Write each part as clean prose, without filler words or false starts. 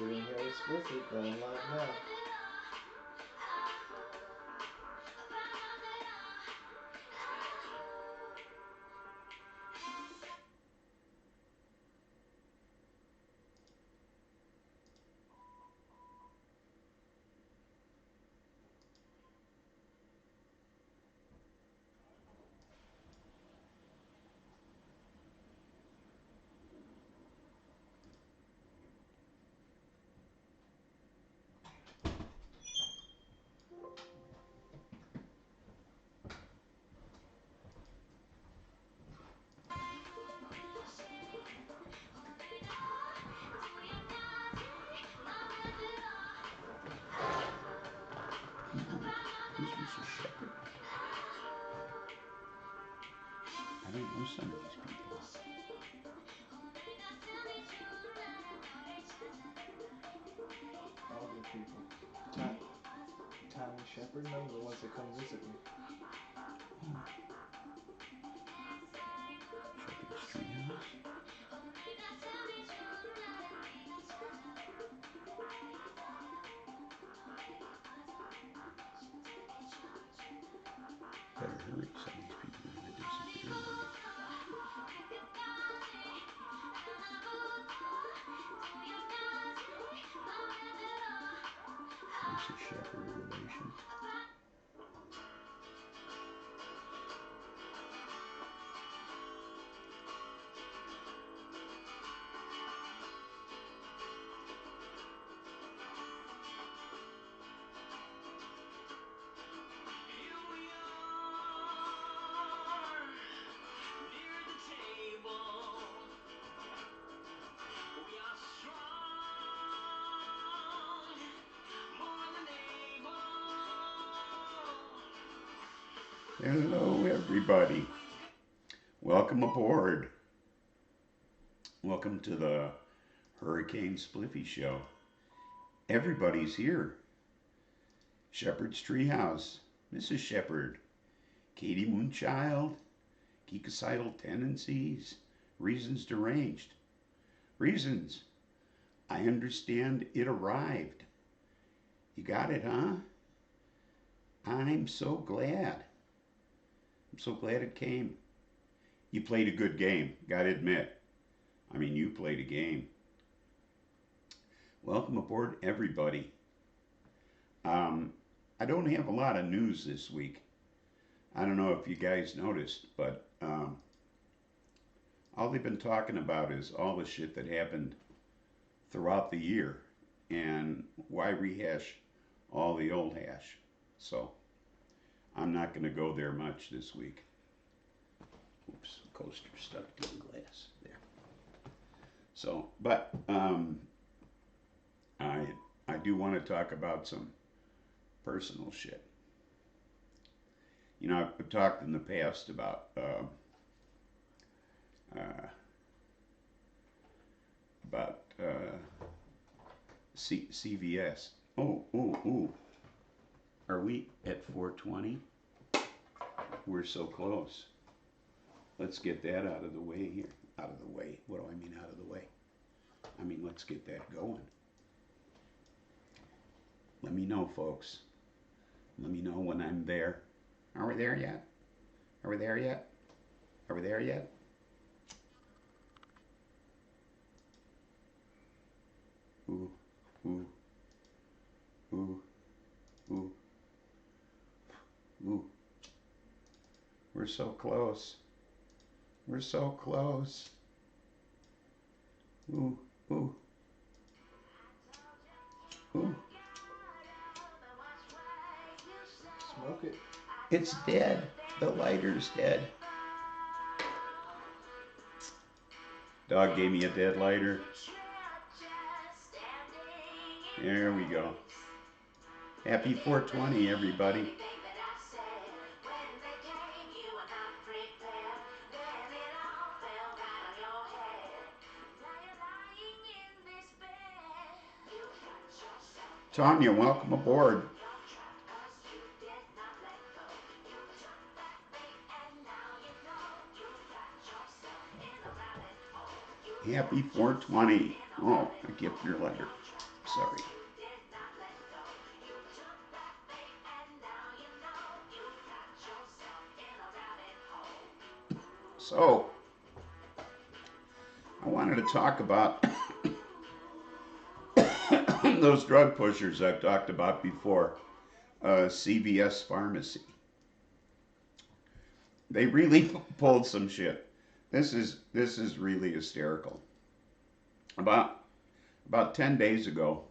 Doing here with Spliffy, going live now. Who's Mrs. Shepherd? I don't know some of these people. All good people. Tommy Shepherd, none of the ones that come visit me. Shepherd's Treehouse. Better hurry, some of these people are going to disappear on me. Mrs. Shepherd relation. Hello, everybody. Welcome aboard. Welcome to the Hurricane Spliffy Show. Everybody's here. Shepherd's Treehouse, Mrs. Shepherd, Katie Moonchild, Geekocidal Tendencies, Reasons Deranged. Reasons. I understand it arrived. You got it, huh? I'm so glad. I'm so glad it came. You played a good game, gotta admit. I mean, you played a game. Welcome aboard, everybody. I don't have a lot of news this week. I don't know if you guys noticed, but all they've been talking about is all the shit that happened throughout the year, and why rehash all the old hash. So I'm not going to go there much this week. Oops, coaster stuck to the glass there. So, but I do want to talk about some personal shit. You know, I've talked in the past about CVS. Oh. Are we at 420? We're so close. Let's get that out of the way here. Out of the way. What do I mean out of the way? I mean, let's get that going. Let me know, folks. Let me know when I'm there. Are we there yet? Are we there yet? Are we there yet? Ooh, ooh, ooh, ooh, ooh. We're so close. We're so close. Ooh, ooh, ooh. Smoke it. It's dead. The lighter's dead. Dog gave me a dead lighter. There we go. Happy 420, everybody. Tanya, welcome aboard. Happy 420. Oh, a gift your letter. Sorry. So, I wanted to talk about those drug pushers I've talked about before. CVS Pharmacy. They really pulled some shit. This is really hysterical. About 10 days ago,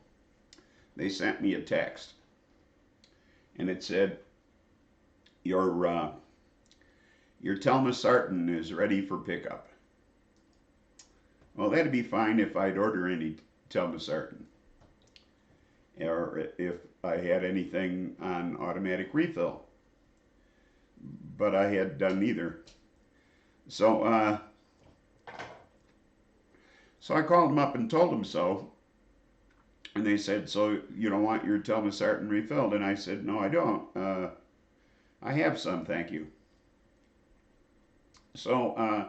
they sent me a text, and it said, your telmisartan is ready for pickup. Well, that'd be fine if I'd order any telmisartan, or if I had anything on automatic refill. But I had done neither. So I called them up and told them so. And they said, so you don't want your telmisartan refilled? And I said, no, I don't. I have some, thank you. So,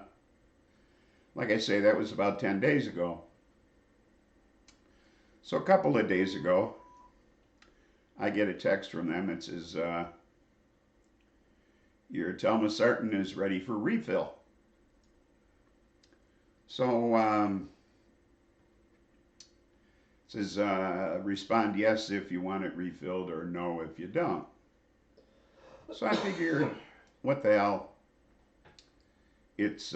like I say, that was about 10 days ago. So a couple of days ago, I get a text from them. It says, your telmisartan is ready for refill. So it says, respond yes if you want it refilled, or no if you don't. So I figure, what the hell? It's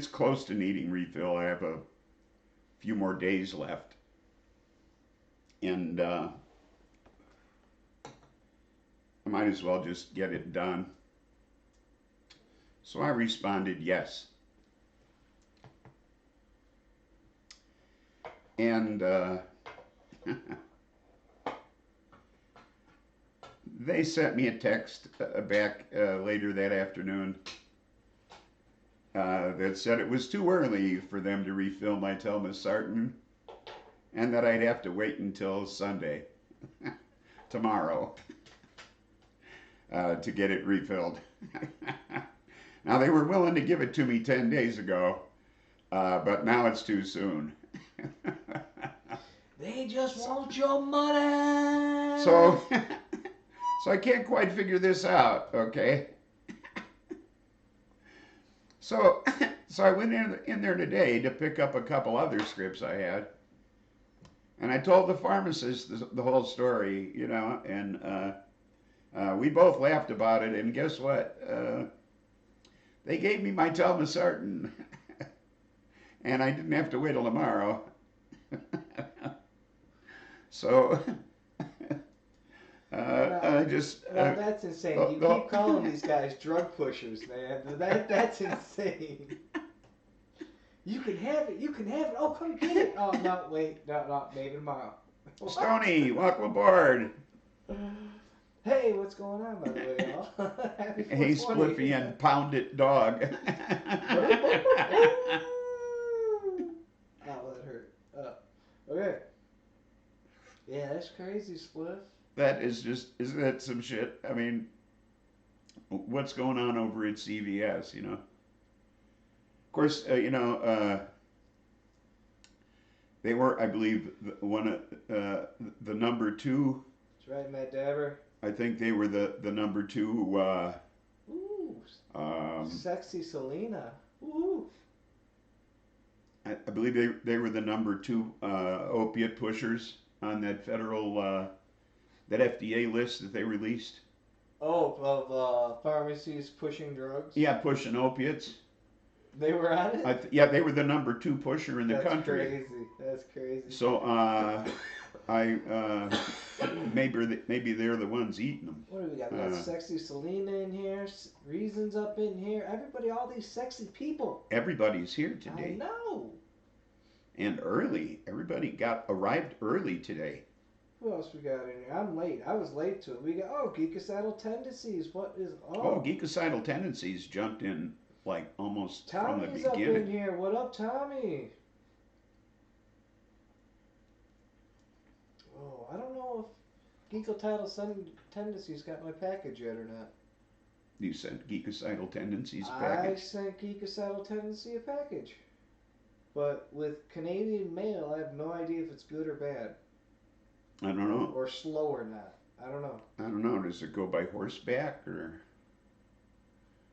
close to needing refill. I have a few more days left, and I might as well just get it done. So I responded yes. And they sent me a text back later that afternoon that said it was too early for them to refill my telmisartan, and that I'd have to wait until Sunday, tomorrow, to get it refilled. Now, they were willing to give it to me 10 days ago, but now it's too soon. They just want your money. So I can't quite figure this out, okay? So I went in there today to pick up a couple other scripts I had, and I told the pharmacist the whole story, you know, and we both laughed about it, and guess what? They gave me my telmisartan, and I didn't have to wait till tomorrow. So I just... Now that's insane. You keep calling these guys drug pushers, man. That's insane. You can have it. You can have it. Oh, come get it. Oh, no, wait. No, maybe tomorrow. Stony, welcome aboard. Hey, what's going on, by the way, y'all? Happy 420. Hey, Spliffy and Pound It Dog. Oh, that hurt. Okay. Yeah, that's crazy, Spliff. That is just, isn't that some shit? I mean, what's going on over at CVS, you know? Of course, you know, they were, I believe, the number 2. That's right, Matt Dabber. I think they were the number 2. Ooh, sexy Selena. Ooh. I believe they were the number 2 opiate pushers on that federal, that FDA list that they released. Oh, of pharmacies pushing drugs? Yeah, pushing opiates. They were on it? Yeah, they were the number 2 pusher in the country. That's crazy. That's crazy. So, maybe they're the ones eating them. What do we got? We got sexy Selena in here. Reason's up in here. Everybody, all these sexy people. Everybody's here today. I know. And early. Everybody arrived early today. Who else we got in here? I'm late. I was late to it. We got, Geekicidal Tendencies. What is, Geekicidal Tendencies jumped in like almost Tommy's from the beginning. Up in here. What up, Tommy? Oh, I don't know if Geekicidal Tendencies got my package yet or not. You sent Geekicidal Tendencies a package? I sent Geekicidal Tendency a package. But with Canadian mail, I have no idea if it's good or bad, I don't know. or slow or not. I don't know. I don't know. Does it go by horseback or?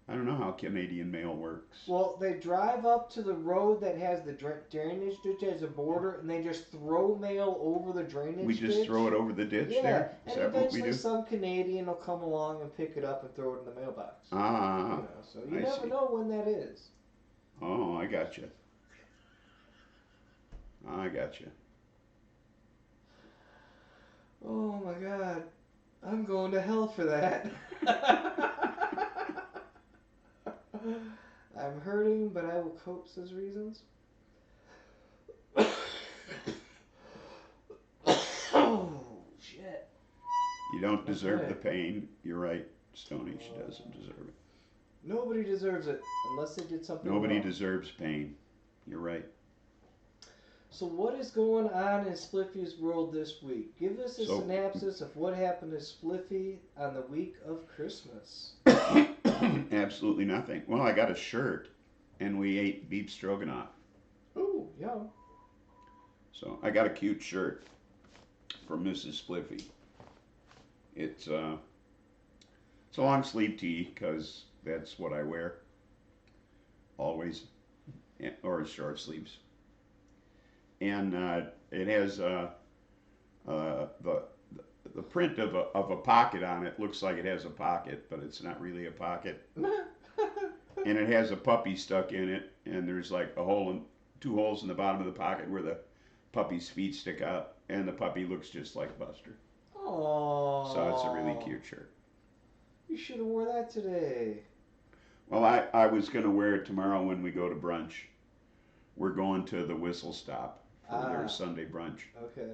I don't know how Canadian mail works. Well, they drive up to the road that has the drainage ditch as a border, and they just throw mail over the drainage We just ditch. throw it over the ditch Yeah, there? Is and that what we eventually do? some Canadian will come along and pick it up and throw it in the mailbox. Ah, You know, so you I never see. know when that is. Oh, I got you. I got you. Oh my God, I'm going to hell for that. I'm hurting, but I will cope, says Reasons. Oh, shit. You don't deserve Okay. the pain. You're right, Stoney. She doesn't deserve it. Nobody deserves it unless they did something Nobody wrong. deserves pain. You're right. So what is going on in Spliffy's world this week? Give us a synopsis of what happened to Spliffy on the week of Christmas. Absolutely nothing. Well, I got a shirt, and we ate beef stroganoff. Ooh, yum. So I got a cute shirt from Mrs. Spliffy. It's a long sleeve tee because that's what I wear always, or short sleeves. And it has the print of a pocket on it. Looks like it has a pocket, but it's not really a pocket. And it has a puppy stuck in it, and there's like two holes in the bottom of the pocket where the puppy's feet stick out, and the puppy looks just like Buster. Aww. So it's a really cute shirt. You should have wore that today. Well, I was going to wear it tomorrow when we go to brunch. We're going to the Whistle Stop for their Sunday brunch. Okay.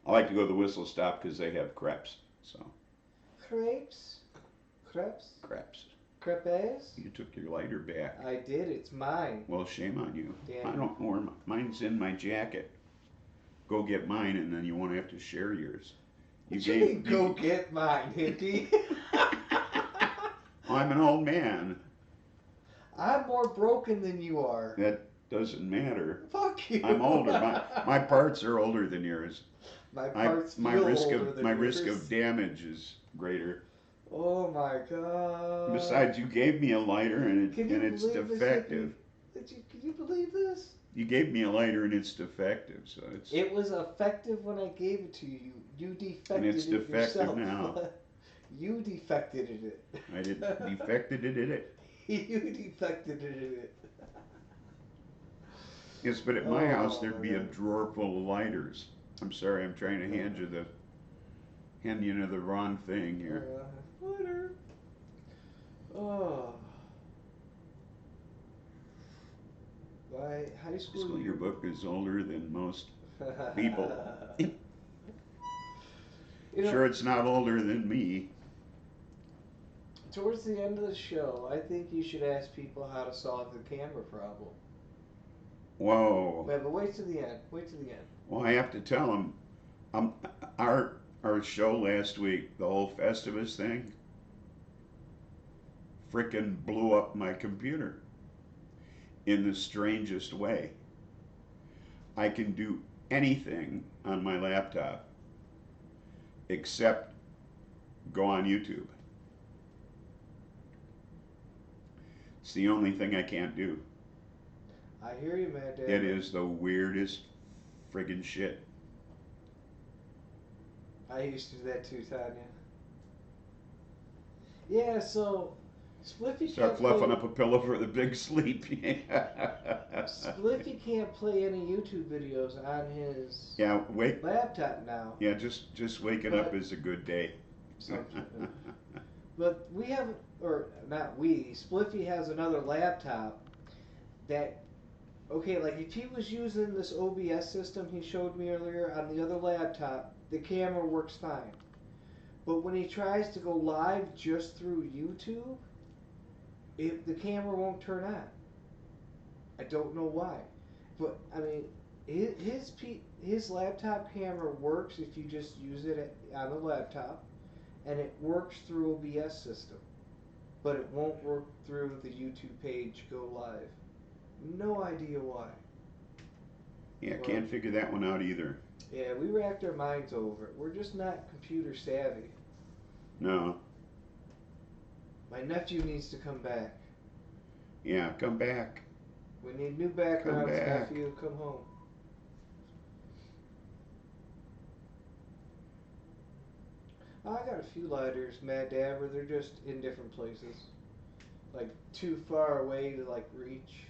I like to go to the Whistle Stop because they have crepes. So. Crepes? Crepes. Crepes? You took your lighter back. I did. It's mine. Well, shame on you. Damn. I don't know where mine's in my jacket. Go get mine, and then you won't have to share yours. Go get mine, hippie. I'm an old man. I'm more broken than you are. That doesn't matter. Fuck you. I'm older. My parts are older than yours. My parts my feel risk older of than my yours. risk of damage is greater. Oh my God. Besides, you gave me a lighter and it's defective. Can you believe this? You gave me a lighter and it's defective, so it's. It was effective when I gave it to you. You defected and it's it defective yourself. now. You defected it. I did defected it. You defected it. Yes, but at my house there'd be a drawer full of lighters. I'm sorry, I'm trying to hand you the wrong thing here. Lighter. Oh. My high school yearbook is older than most people. Sure, it's not older than me. Towards the end of the show, I think you should ask people how to solve the camera problem. Whoa. Yeah, but wait to the end. Well, I have to tell them, our show last week, the whole Festivus thing, frickin' blew up my computer in the strangest way. I can do anything on my laptop except go on YouTube. It's the only thing I can't do. I hear you, man, Dad. It is the weirdest friggin' shit. I used to do that too, Tanya. Yeah, so Spliffy Start fluffing up a pillow for the big sleep. Spliffy can't play any YouTube videos on his laptop now. Yeah, just waking up is a good day. But we have, or not we, Spliffy has another laptop that, okay, like if he was using this OBS system he showed me earlier on the other laptop, the camera works fine. But when he tries to go live just through YouTube, the camera won't turn on. I don't know why. But, I mean, his laptop camera works if you just use it on the laptop, and it works through OBS system. But it won't work through the YouTube page go live. No idea why. Yeah, But can't figure that one out either. yeah, we racked our minds over it. We're just not computer savvy. No. My nephew needs to come back. Yeah, come back. We need new Come backgrounds, back. nephew. Come home. I got a few lighters, Mad Dabber. They're just in different places, like too far away to like reach.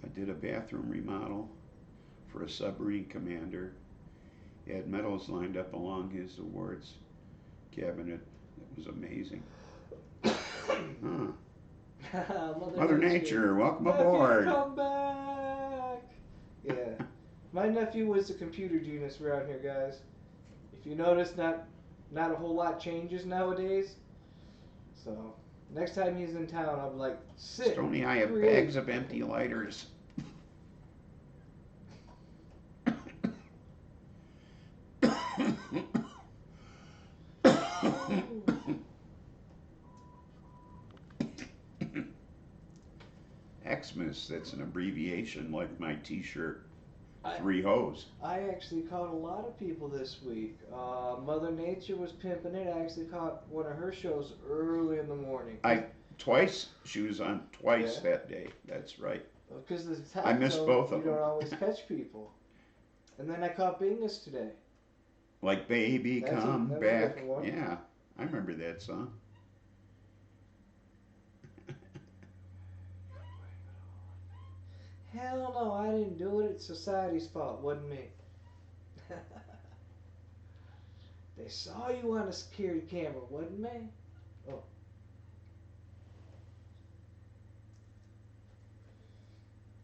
I did a bathroom remodel for a submarine commander. He had medals lined up along his awards cabinet. It was amazing. Huh. Mother Mother Nature. Nature, welcome Nephew, aboard. come back. Yeah, my nephew was a computer genius around here, guys. If you notice, not a whole lot changes nowadays. So next time he's in town, I'm like, sit, Stony, I have create. bags of empty lighters. Xmas, that's an abbreviation like my t shirt, I Three Hoes. I actually caught a lot of people this week. Mother Nature was pimping it. I actually caught one of her shows early in the morning. I twice, she was on twice Yeah, that day. That's right. because the I time missed zone, both you of don't them. always catch people. And then I caught Bingus today. Like, baby, come That was a back. different one. Yeah, I remember that song. Hell no, I didn't do it. It's society's fault, wasn't me. They saw you on a security camera, wasn't me? Oh,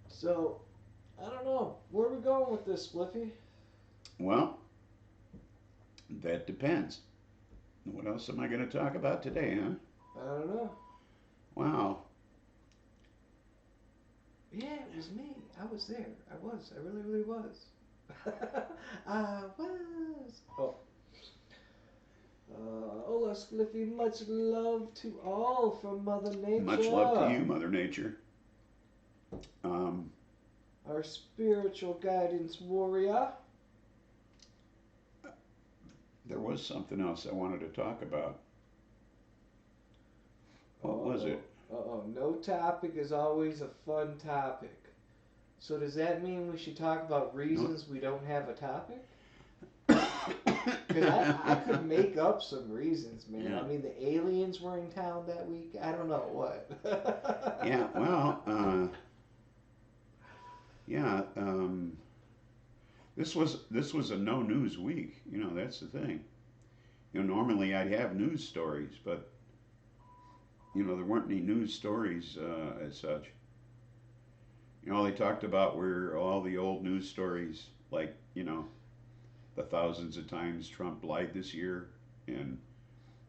so I don't know. Where are we going with this, Spliffy? Well, that depends. What else am I going to talk about today, huh? I don't know. Wow. Yeah, it was me. I was there. I was. I really, really was. I was. Oh. Hola, Spliffy. Much love to all from Mother Much love to Nature. you, Mother Nature. Um, Our spiritual guidance warrior. there was something else I wanted to talk about. What was Uh-oh. it? Uh-oh. No topic is always a fun topic. So does that mean we should talk about No. reasons we don't have a topic? Because I could make up some reasons, man. Yeah. I mean, the aliens were in town that week. I don't know what. Yeah. Well. Yeah. This was a no news week. You know, that's the thing. You know, normally I'd have news stories, but you know there weren't any news stories as such. You know, all they talked about were all the old news stories, like the thousands of times Trump lied this year, and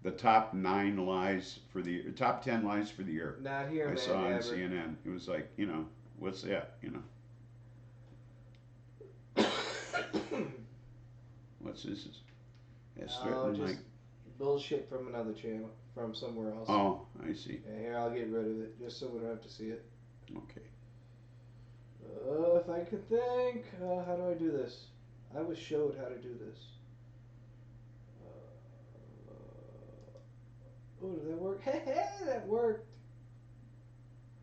the top 9 lies for the top 10 lies for the year. Not here, I man. saw on Ever. CNN. It was like, what's that? What's this? That's Oh, threatening just like. bullshit from another channel, from somewhere else. Oh, I see. Yeah, here, I'll get rid of it, just so we don't have to see it. Okay. If I can think, how do I do this? I was showed how to do this. Oh, did that work? Hey, that worked.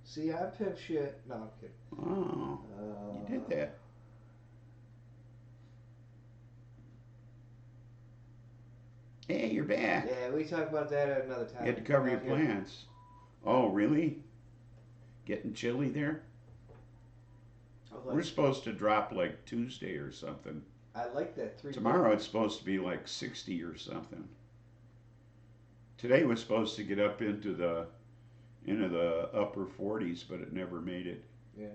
See, I'm pimp shit. No, I'm kidding. Oh, you did that. Hey, you're back. Yeah, we talk about that at another time. You had to cover your Not here. plants. Oh, really? Getting chilly there? We're supposed to drop like Tuesday or something. I like that 3. Tomorrow it's supposed to be like 60 or something. Today was supposed to get up into the upper 40s, but it never made it. Yeah.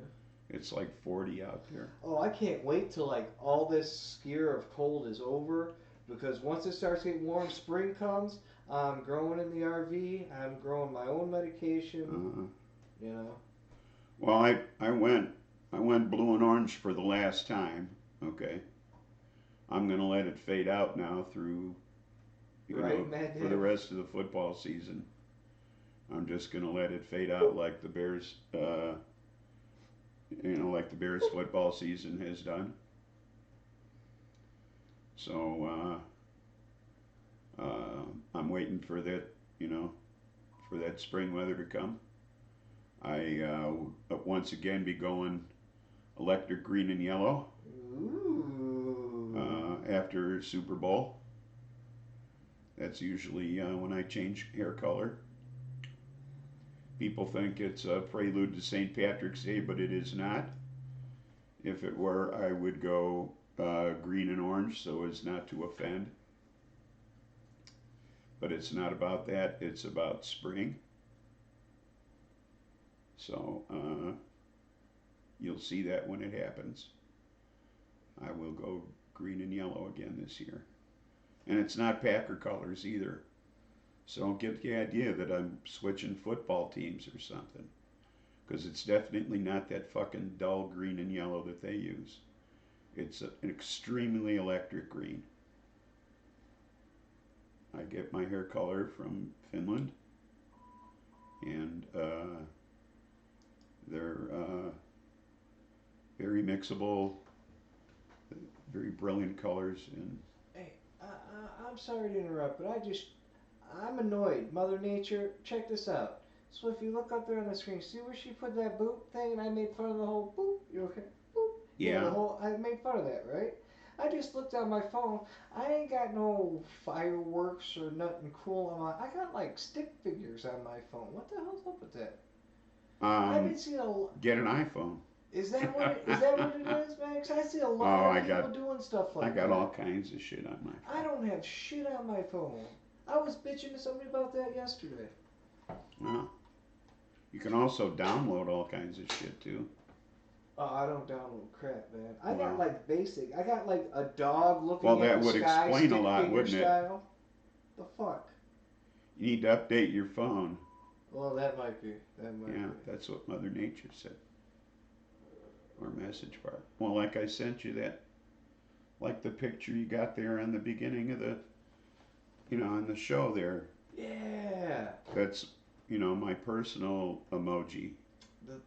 It's like 40 out there. Oh, I can't wait till like all this scare of cold is over, because once it starts getting warm, spring comes. I'm growing in the RV. I'm growing my own medication. Uh-huh. You know. Well, I went blue and orange for the last time. Okay. I'm gonna let it fade out now through You know, Right, Matt for the Dad? rest of the football season. I'm just gonna let it fade out like the Bears, like the Bears football season has done. So I'm waiting for that, for that spring weather to come. I once again be going electric green and yellow Ooh. after Super Bowl. That's usually when I change hair color. People think it's a prelude to St. Patrick's Day, but it is not. If it were, I would go green and orange so as not to offend. But it's not about that, it's about spring. So you'll see that when it happens. I will go green and yellow again this year. And it's not Packer colors either. So don't get the idea that I'm switching football teams or something. Because it's definitely not that fucking dull green and yellow that they use. It's an extremely electric green. I get my hair color from Finland, and they're very mixable, very brilliant colors, and Hey, I'm sorry to interrupt, but I'm annoyed. Mother Nature, check this out. So if you look up there on the screen, see where she put that boop thing, and I made fun of the whole boop. You okay? Boop. Yeah, the yeah. whole. I made fun of that, right? I just looked on my phone. I ain't got no fireworks or nothing cool on my. I got like stick figures on my phone. What the hell's up with that? I've been Um, seeing a. get an iPhone. Is that what it is, Max? I see a lot Oh, of people doing stuff I like got all that. kinds of shit on my I phone. don't have shit on my phone. I was bitching to somebody about that yesterday. Well, you can also download all kinds of shit too. Oh, I don't download crap, man. I got Well, like basic. I got like a dog well, looking at that the would sky, explain a stick lot, figure wouldn't it? style. The fuck? You need to update your phone. Well, that might be. That might Yeah, be. that's what Mother Nature said. Or message bar. Well, like I sent you that, like the picture you got there on the beginning of the, on the show there. Yeah. That's, my personal emoji.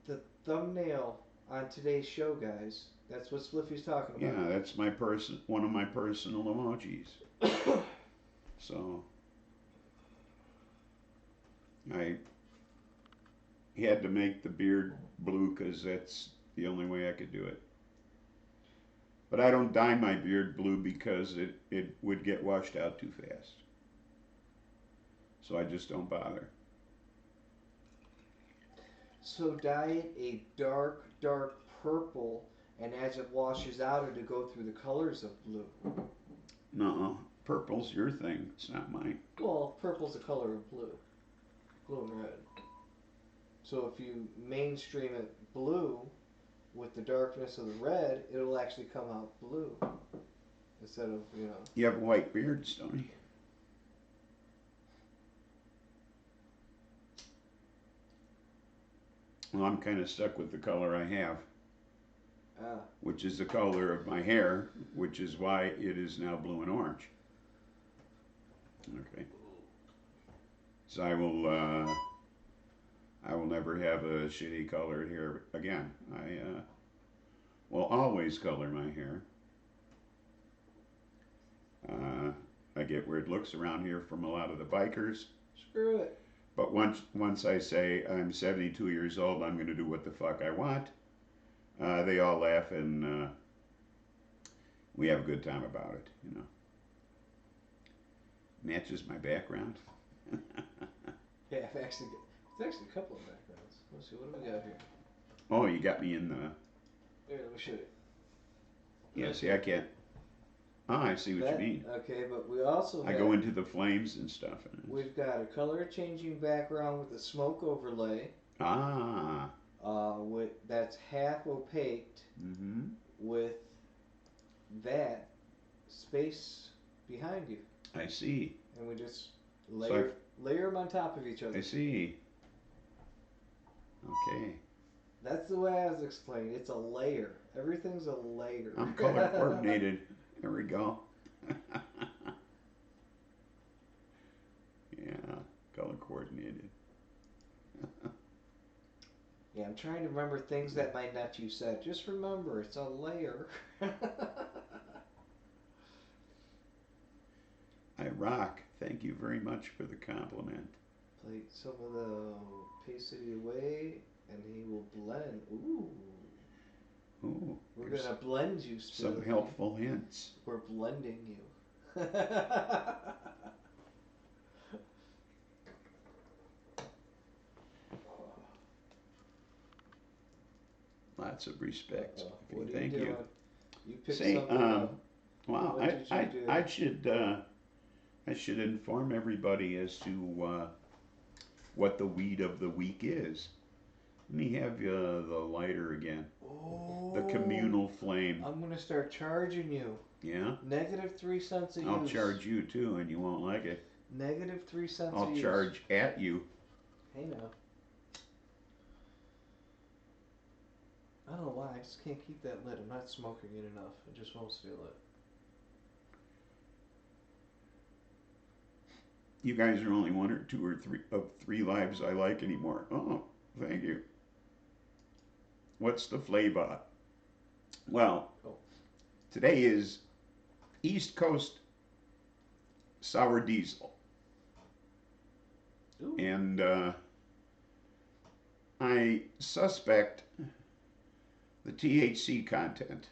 The thumbnail on today's show, guys. That's what Spliffy's talking about. Yeah, that's one of my personal emojis. So I had to make the beard blue because that's the only way I could do it. But I don't dye my beard blue because it would get washed out too fast. So I just don't bother. So dye it a dark, dark purple, and as it washes out, it'll go through the colors of blue. No, purple's your thing. It's not mine. Well, purple's the color of blue. Blue and red. So if you mainstream it blue with the darkness of the red, it'll actually come out blue instead of, you know. You have white beards, don't you? Well, I'm kind of stuck with the color I have, Ah. which is the color of my hair, which is why it is now blue and orange. Okay. So I will never have a shitty colored hair again. I will always color my hair. Uh, I get weird looks around here from a lot of the bikers. Screw it. But once I say I'm 72 years old, I'm going to do what the fuck I want. They all laugh and we have a good time about it. Matches my background. Yeah, it's actually a couple of backgrounds. Let's see, what do we got here? Oh, you got me in the. Here, let me show you. Yeah, Right see, I there. can't. Oh, I see what you mean. Okay, but we also I have. go into the flames and stuff. We've got a color changing background with a smoke overlay. Ah. That's half opaque Mm-hmm. with that space behind you, I see. and we just So layer them on top of each other. I see. Okay. That's the way I was explaining. It's a layer. Everything's a layer. I'm color coordinated. There we go. trying to remember things that my nephew said. Just remember, it's a layer. I rock. Thank you very much for the compliment. Play some of the pasted away, and he will blend. Ooh. Ooh, We're there's gonna blend you, some Spilly. helpful hints. We're blending you. Lots of respect. What are you Thank doing? you. You picked Say, something up. wow, What did you do? I should inform everybody as to what the weed of the week is. Let me have the lighter again. The Oh, communal flame. I'm gonna start charging you. Yeah? -3 cents a I'll use. charge you too, and you won't like it. -3 cents a I'll use. charge at you. Hey now. I don't know why. I just can't keep that lit. I'm not smoking it enough. I just won't steal it. You guys are only one or two or three of three lives I like anymore. Oh, thank you. What's the flavor? Well, Oh. today is East Coast Sour Diesel. Ooh. And I suspect the THC content.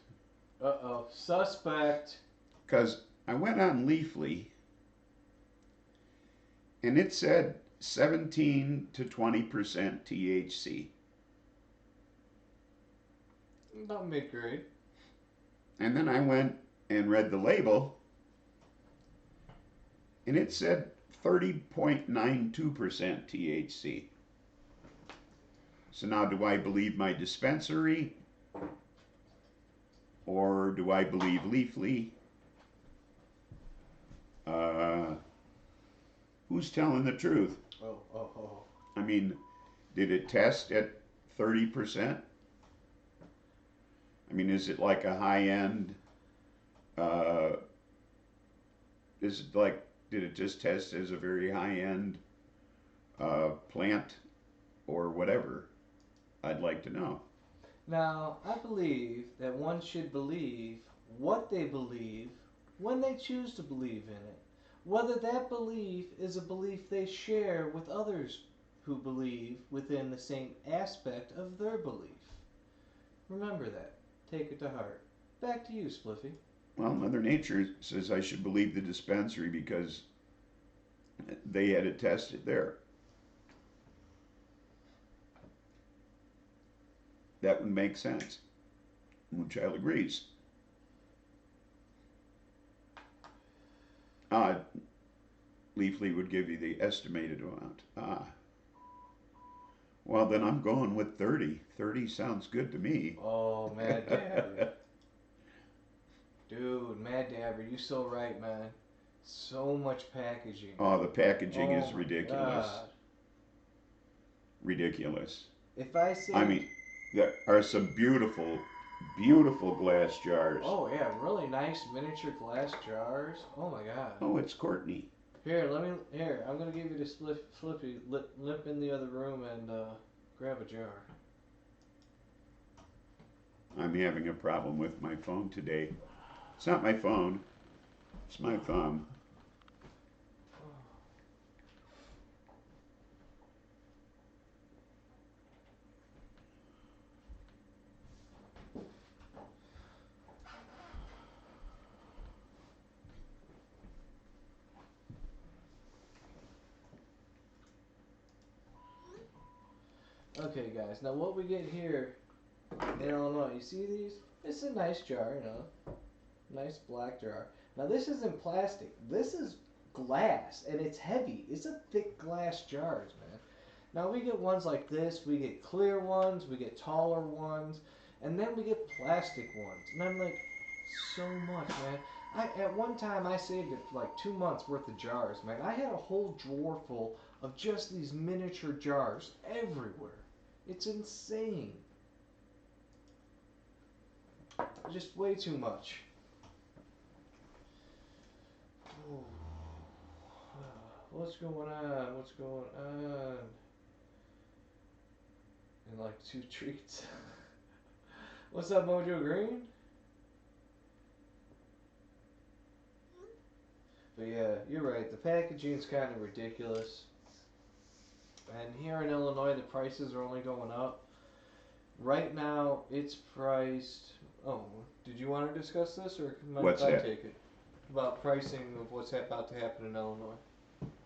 Uh-oh. Suspect. Because I went on Leafly and it said 17 to 20% THC. About mid-grade. And then I went and read the label and it said 30.92% THC. So now, do I believe my dispensary or do I believe Leafly? Who's telling the truth? Oh. I mean, did it test at 30%? I mean, is it like a high end? Is it like, did it just test as a very high end plant or whatever? I'd like to know. Now, I believe that one should believe what they believe when they choose to believe in it. Whether that belief is a belief they share with others who believe within the same aspect of their belief. Remember that. Take it to heart. Back to you, Spliffy. Well, Mother Nature says I should believe the dispensary because they had it tested there. That would make sense. Moonchild agrees. Leafly would give you the estimated amount. Well, then I'm going with 30. 30 sounds good to me. Oh, Mad Dabber. Dude, Mad Dabber, you so right, man. So much packaging. Oh, the packaging Oh is my ridiculous. God. Ridiculous. If I say... I mean, there are some beautiful, beautiful glass jars. Oh, yeah, really nice miniature glass jars. Oh my God. Oh, it's Courtney. Here, I'm gonna give you this Flippy, limp in the other room and grab a jar. I'm having a problem with my phone today. It's not my phone, it's my thumb. Okay, guys, now what we get here in Illinois, you see these? It's a nice jar, nice black jar. Now this isn't plastic, this is glass, and it's heavy. It's a thick glass jars, man. Now we get ones like this, we get clear ones, we get taller ones, and then we get plastic ones. And I'm like, so much, man. At one time I saved it for like 2 months worth of jars, man. I had a whole drawer full of just these miniature jars everywhere. It's insane. Just way too much. Oh. What's going on? What's going on? and like 2 treats. What's up, Mojo Green? But yeah, you're right. The packaging's kind of ridiculous. And here in Illinois, the prices are only going up. Right now, it's priced. Oh, did you want to discuss this, or mind if What's I that? take it? About pricing of what's about to happen in Illinois.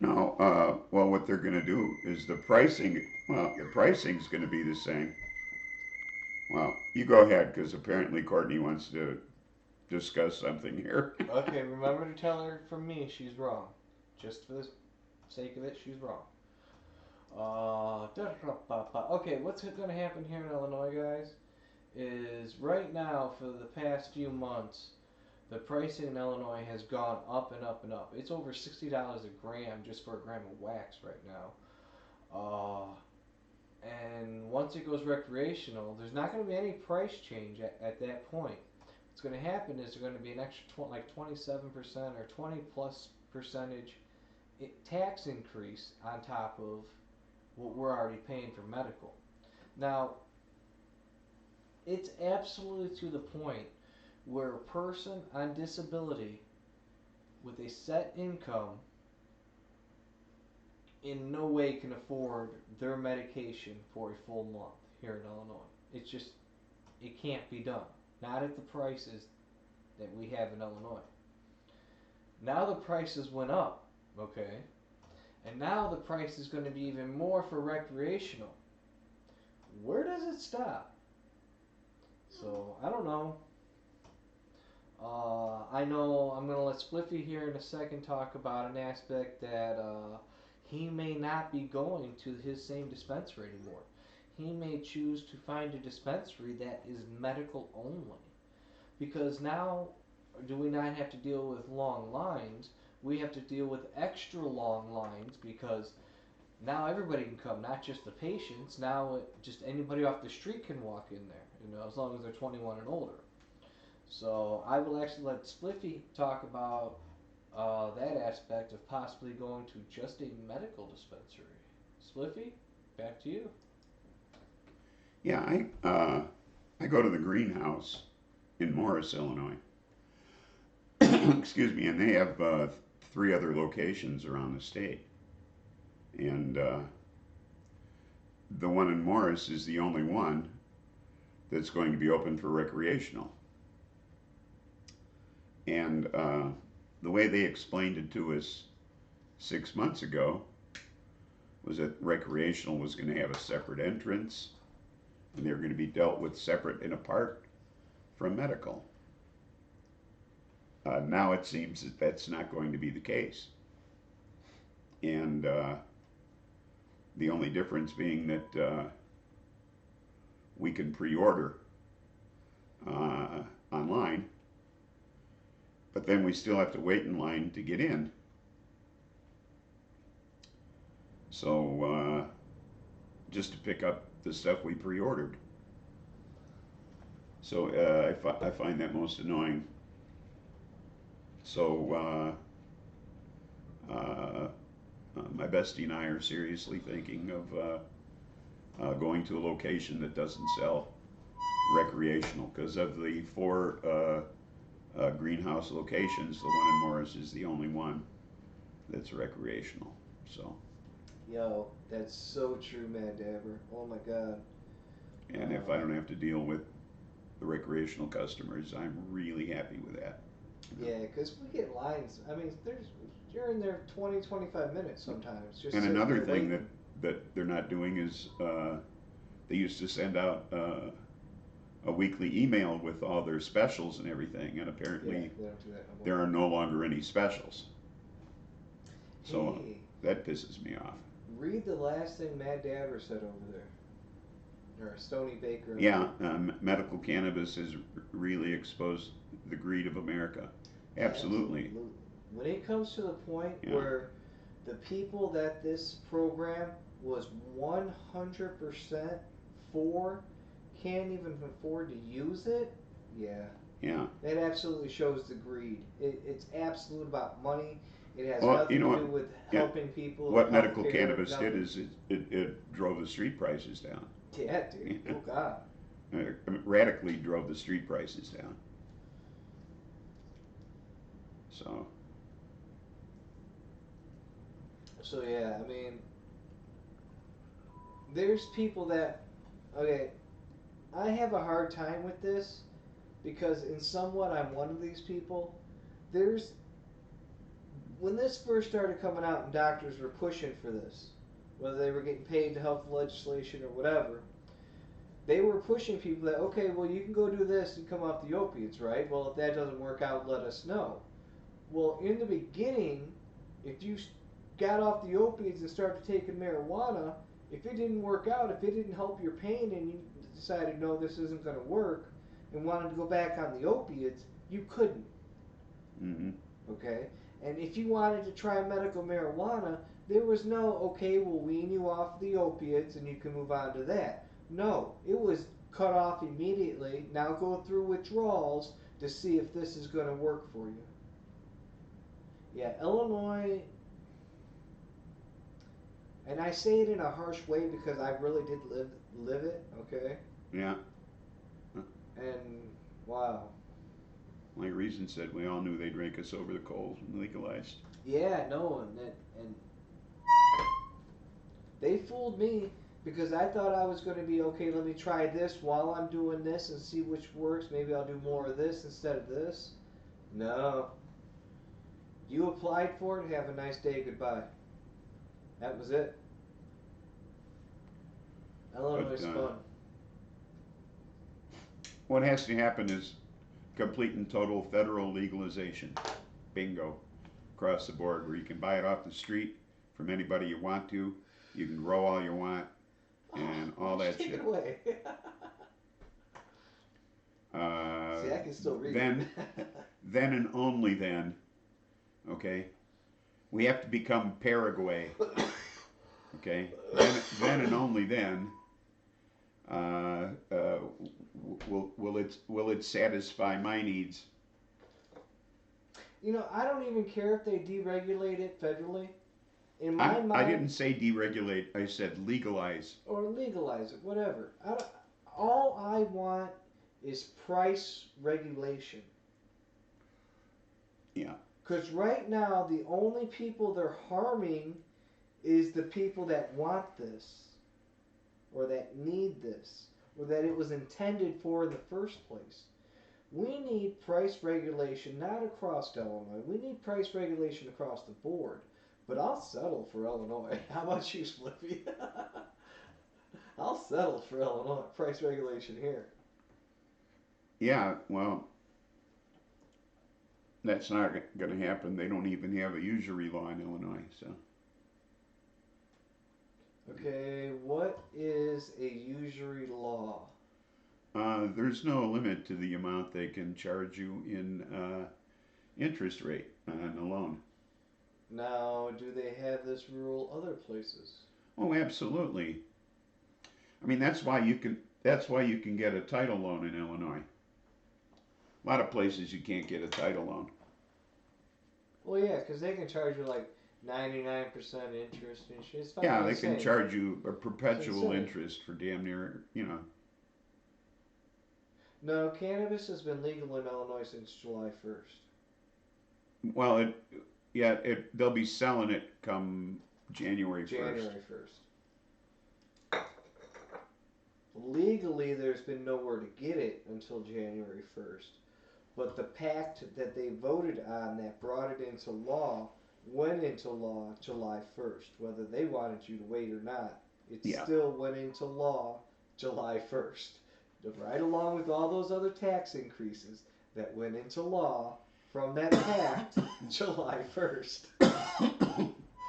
No, well, what they're going to do is the pricing. Well, the pricing's going to be the same. Well, you go ahead because apparently Courtney wants to discuss something here. Okay, remember to tell her from me she's wrong. Just for the sake of it, she's wrong. Okay, what's going to happen here in Illinois, guys? Is right now for the past few months, the pricing in Illinois has gone up and up and up. It's over $60 a gram just for a gram of wax right now. And once it goes recreational, there's not going to be any price change at that point. What's going to happen is there's going to be an extra like 27% or 20 plus percentage tax increase on top of what we're already paying for medical. Now, it's absolutely to the point where a person on disability with a set income in no way can afford their medication for a full month here in Illinois. It's just, it can't be done. Not at the prices that we have in Illinois. Now the prices went up, okay? And now the price is going to be even more for recreational. Where does it stop? So, I don't know. I know I'm going to let Spliffy here in a second talk about an aspect that he may not be going to his same dispensary anymore. He may choose to find a dispensary that is medical only. Because now, do we not have to deal with long lines? We have to deal with extra long lines because now everybody can come, not just the patients. Now, just anybody off the street can walk in there, as long as they're 21 and older. So I will actually let Spliffy talk about that aspect of possibly going to just a medical dispensary. Spliffy, back to you. Yeah, I go to the greenhouse in Morris, Illinois. Excuse me, and they have 3 other locations around the state, and the one in Morris is the only one that's going to be open for recreational. And the way they explained it to us 6 months ago was that recreational was going to have a separate entrance and they were going to be dealt with separate and apart from medical. Now it seems that that's not going to be the case. And the only difference being that we can pre-order online, but then we still have to wait in line to get in. So just to pick up the stuff we pre-ordered. So I find that most annoying. So my bestie and I are seriously thinking of going to a location that doesn't sell recreational, because of the 4 greenhouse locations, the one in Morris is the only one that's recreational. So, Yo, that's so true, man, Dabber. Oh my God. and if I don't have to deal with the recreational customers, I'm really happy with that. Yeah, because we get lines. I mean, you're in there 20, 25 minutes sometimes. Just And sitting another there thing waiting. that they're not doing is they used to send out a weekly email with all their specials and everything, and Yeah, apparently they don't do that no more. there are no longer any specials. So Hey, that pisses me off. read the last thing Mad Dabber said over there. Or Stony Baker. Yeah, medical cannabis has really exposed the greed of America. Absolutely. When it comes to the point Yeah. where the people that this program was 100% for can't even afford to use it, yeah, Yeah. that absolutely shows the greed. It's absolute about money. It has Well, nothing you know to do with Yeah. helping people. What medical healthcare, cannabis did nothing. is it drove the street prices down. Yeah, dude. Oh God. Radically drove the street prices down. So So yeah, I mean, there's people that okay. I have a hard time with this because in somewhat I'm one of these people. There's when this first started coming out and doctors were pushing for this, whether they were getting paid to help the legislation or whatever, they were pushing people that okay, well you can go do this and come off the opiates, right? Well, if that doesn't work out, let us know. Well, in the beginning, if you got off the opiates and started taking marijuana, if it didn't work out, if it didn't help your pain, and you decided no, this isn't going to work, and wanted to go back on the opiates, you couldn't. mm-hmm. Okay, and if you wanted to try medical marijuana, there was no okay, we'll wean you off the opiates and you can move on to that. No, it was cut off immediately. Now go through withdrawals to see if this is going to work for you. Yeah, Illinois, and I say it in a harsh way because I really did live it. Okay, Yeah. and wow, Like Reason said, we all knew they'd rake us over the coals when legalized. yeah, no, and they fooled me because I thought I was going to be okay. Let me try this while I'm doing this and see which works. Maybe I'll do more of this instead of this. No, you applied for it. Have a nice day. Goodbye. That was it. Illinois But is fun. what has to happen is complete and total federal legalization. Bingo. Across the board, where you can buy it off the street from anybody you want to. You can grow all you want and all that Take shit. it away. See, I can still read. Then and only then, okay, we have to become Paraguay. Okay, then and only then will it satisfy my needs? You know, I don't even care if they deregulate it federally. In my I mind, didn't say deregulate. I said legalize. or legalize it, whatever. All I want is price regulation. Yeah. Because right now, the only people they're harming is the people that want this, or that need this, or that it was intended for in the first place. We need price regulation, not across Illinois. We need price regulation across the board. But I'll settle for Illinois. How about you, Spliffy? I'll settle for Illinois price regulation here. Yeah. Well, that's not going to happen. They don't even have a usury law in Illinois. So. Okay, what is a usury law? There's no limit to the amount they can charge you in interest rate on a loan. Now, do they have this rule other places? Oh, absolutely. I mean, that's why you can. That's why you can get a title loan in Illinois. A lot of places you can't get a title loan. Well, yeah, because they can charge you like 99% interest and shit. It's Yeah, fucking they insane. can charge you a perpetual insane. interest for damn near, you know. No, cannabis has been legal in Illinois since July 1st. Well, they'll be selling it come January 1st. January 1st. Legally, there's been nowhere to get it until January 1st. But the pact that they voted on that brought it into law went into law July 1st. Whether they wanted you to wait or not, it still went into law July 1st. Right along with all those other tax increases that went into law from that pact July 1st.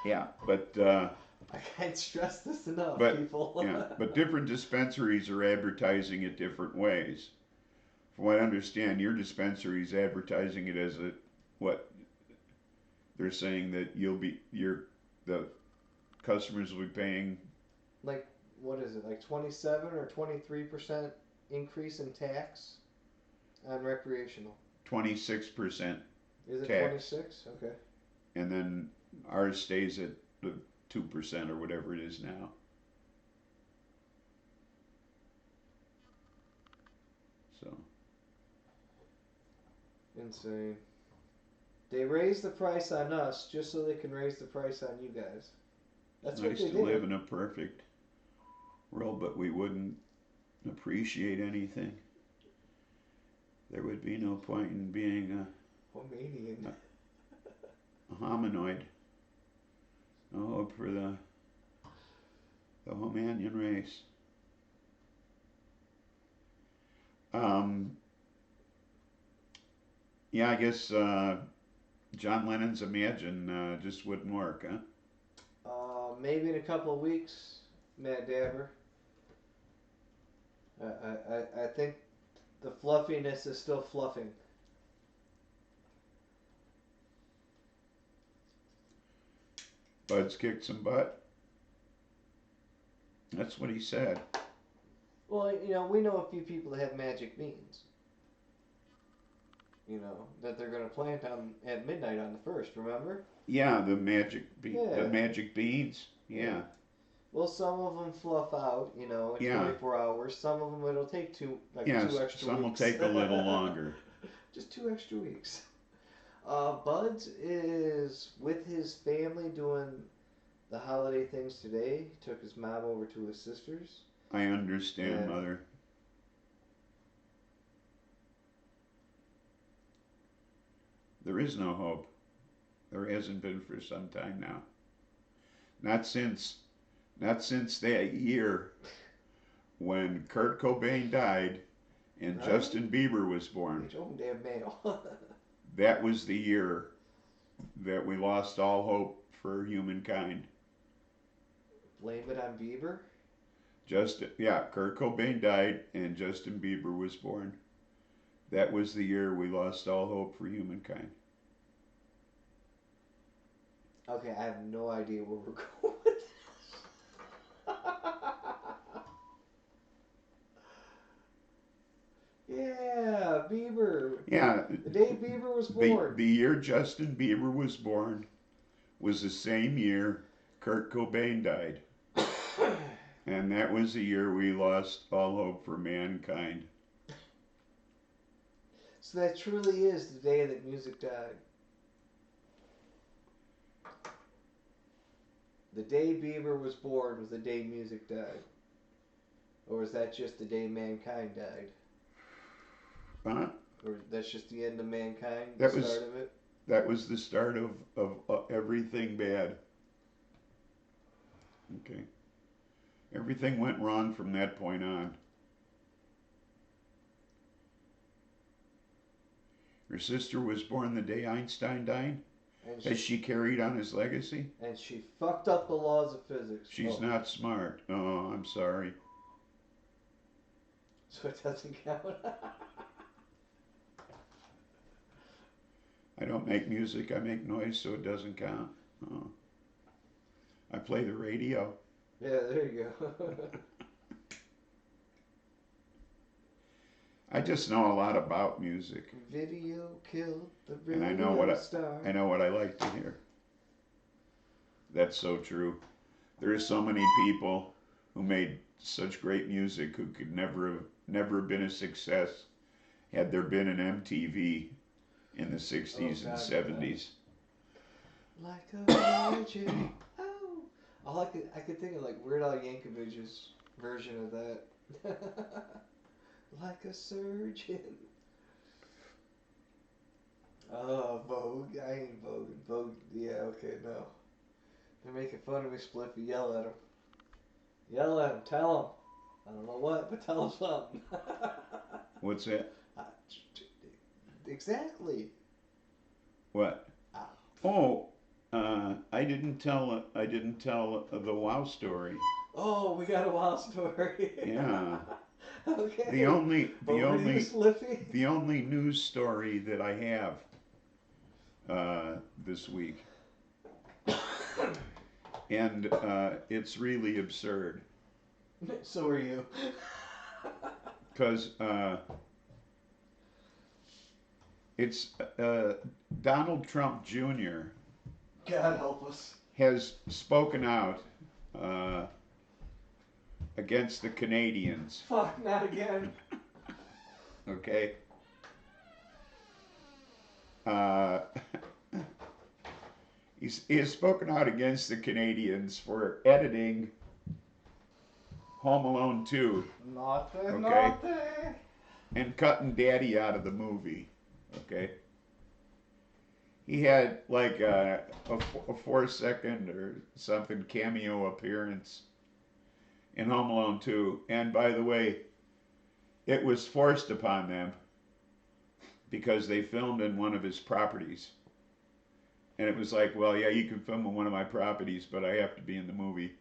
Yeah, but I can't stress this enough, people. but different dispensaries are advertising it different ways. From what I understand, your dispensary is advertising it as what they're saying that the customers will be paying. Like, what is it? Like 27 or 23% increase in tax on recreational. 26%. Is it tax. 26? Okay. And then ours stays at the 2% or whatever it is now. So Insane. They raised the price on us just so they can raise the price on you guys. it's That's what nice they to live did. in a perfect world, but we wouldn't appreciate anything. There would be no point in being Romanian. a hominoid. No hope for the Homanian race. Um, yeah, I guess John Lennon's Imagine just wouldn't work, huh? Maybe in a couple of weeks, Matt Dabber. I think the fluffiness is still fluffing. Bud's kicked some butt. That's what he said. Well, we know a few people that have magic beans. That they're gonna plant on at midnight on the first. Remember? Yeah, the Yeah, magic beans. yeah. Yeah, Well, some of them fluff out, in yeah, 24 hours. Some of them it'll take two yes. extra Some will weeks. take a little longer. Just 2 extra weeks. Buds is with his family doing the holiday things today. Took his mom over to his sister's. I understand, And Mother. There is no hope. There hasn't been for some time now. Not since, not since that year when Kurt Cobain died and right? Justin Bieber was born. It's own damn mail. That was the year that we lost all hope for humankind. Blame it on Bieber. Kurt Cobain died and Justin Bieber was born. That was the year we lost all hope for humankind. Okay, I have no idea where we're going with this. Yeah, Bieber. Yeah, The day Bieber was the born. the year Justin Bieber was born was the same year Kurt Cobain died. And that was the year we lost all hope for mankind. So that truly is the day that music died. The day Bieber was born was the day music died. Or is that just the day mankind died? Huh? Or that's just the end of mankind, the That was start of it? that was the start of everything bad. Okay. Everything went wrong from that point on. Her sister was born the day Einstein died. And Has she carried on his legacy? she fucked up the laws of physics. She's not smart. Oh, I'm sorry. So it doesn't count. I don't make music, I make noise, so it doesn't count. Oh. I play the radio. Yeah, there you go. I just know a lot about music, Video killed the and radio star. I know what I like to hear. That's so true. There are so many people who made such great music who could never have been a success had there been an MTV in the 60s and 70s. Like a virgin. Oh. I could think of like Weird Al Yankovic's version of that. Like a surgeon. Oh, Vogue. I ain't Vogue. Vogue. Yeah, okay, no. They're making fun of me, Spliffy. Yell at him. Yell at him. Tell him. I don't know what, but tell him something. What's that? Exactly. What? Oh, I didn't tell the WoW story. Oh, we got a wild story. Yeah. Okay. The only Spliffy. the only news story that I have this week, and it's really absurd. So are you. Because it's Donald Trump Jr. God help us. has spoken out against the Canadians. Fuck, not again. Okay. Uh, he has spoken out against the Canadians for editing Home Alone 2, Naughty, okay, naughty. and cutting Daddy out of the movie, okay. He had like a 4 second or something cameo appearance in Home Alone 2, and by the way, it was forced upon them because they filmed in one of his properties. And it was like, well, yeah, you can film on one of my properties, but I have to be in the movie.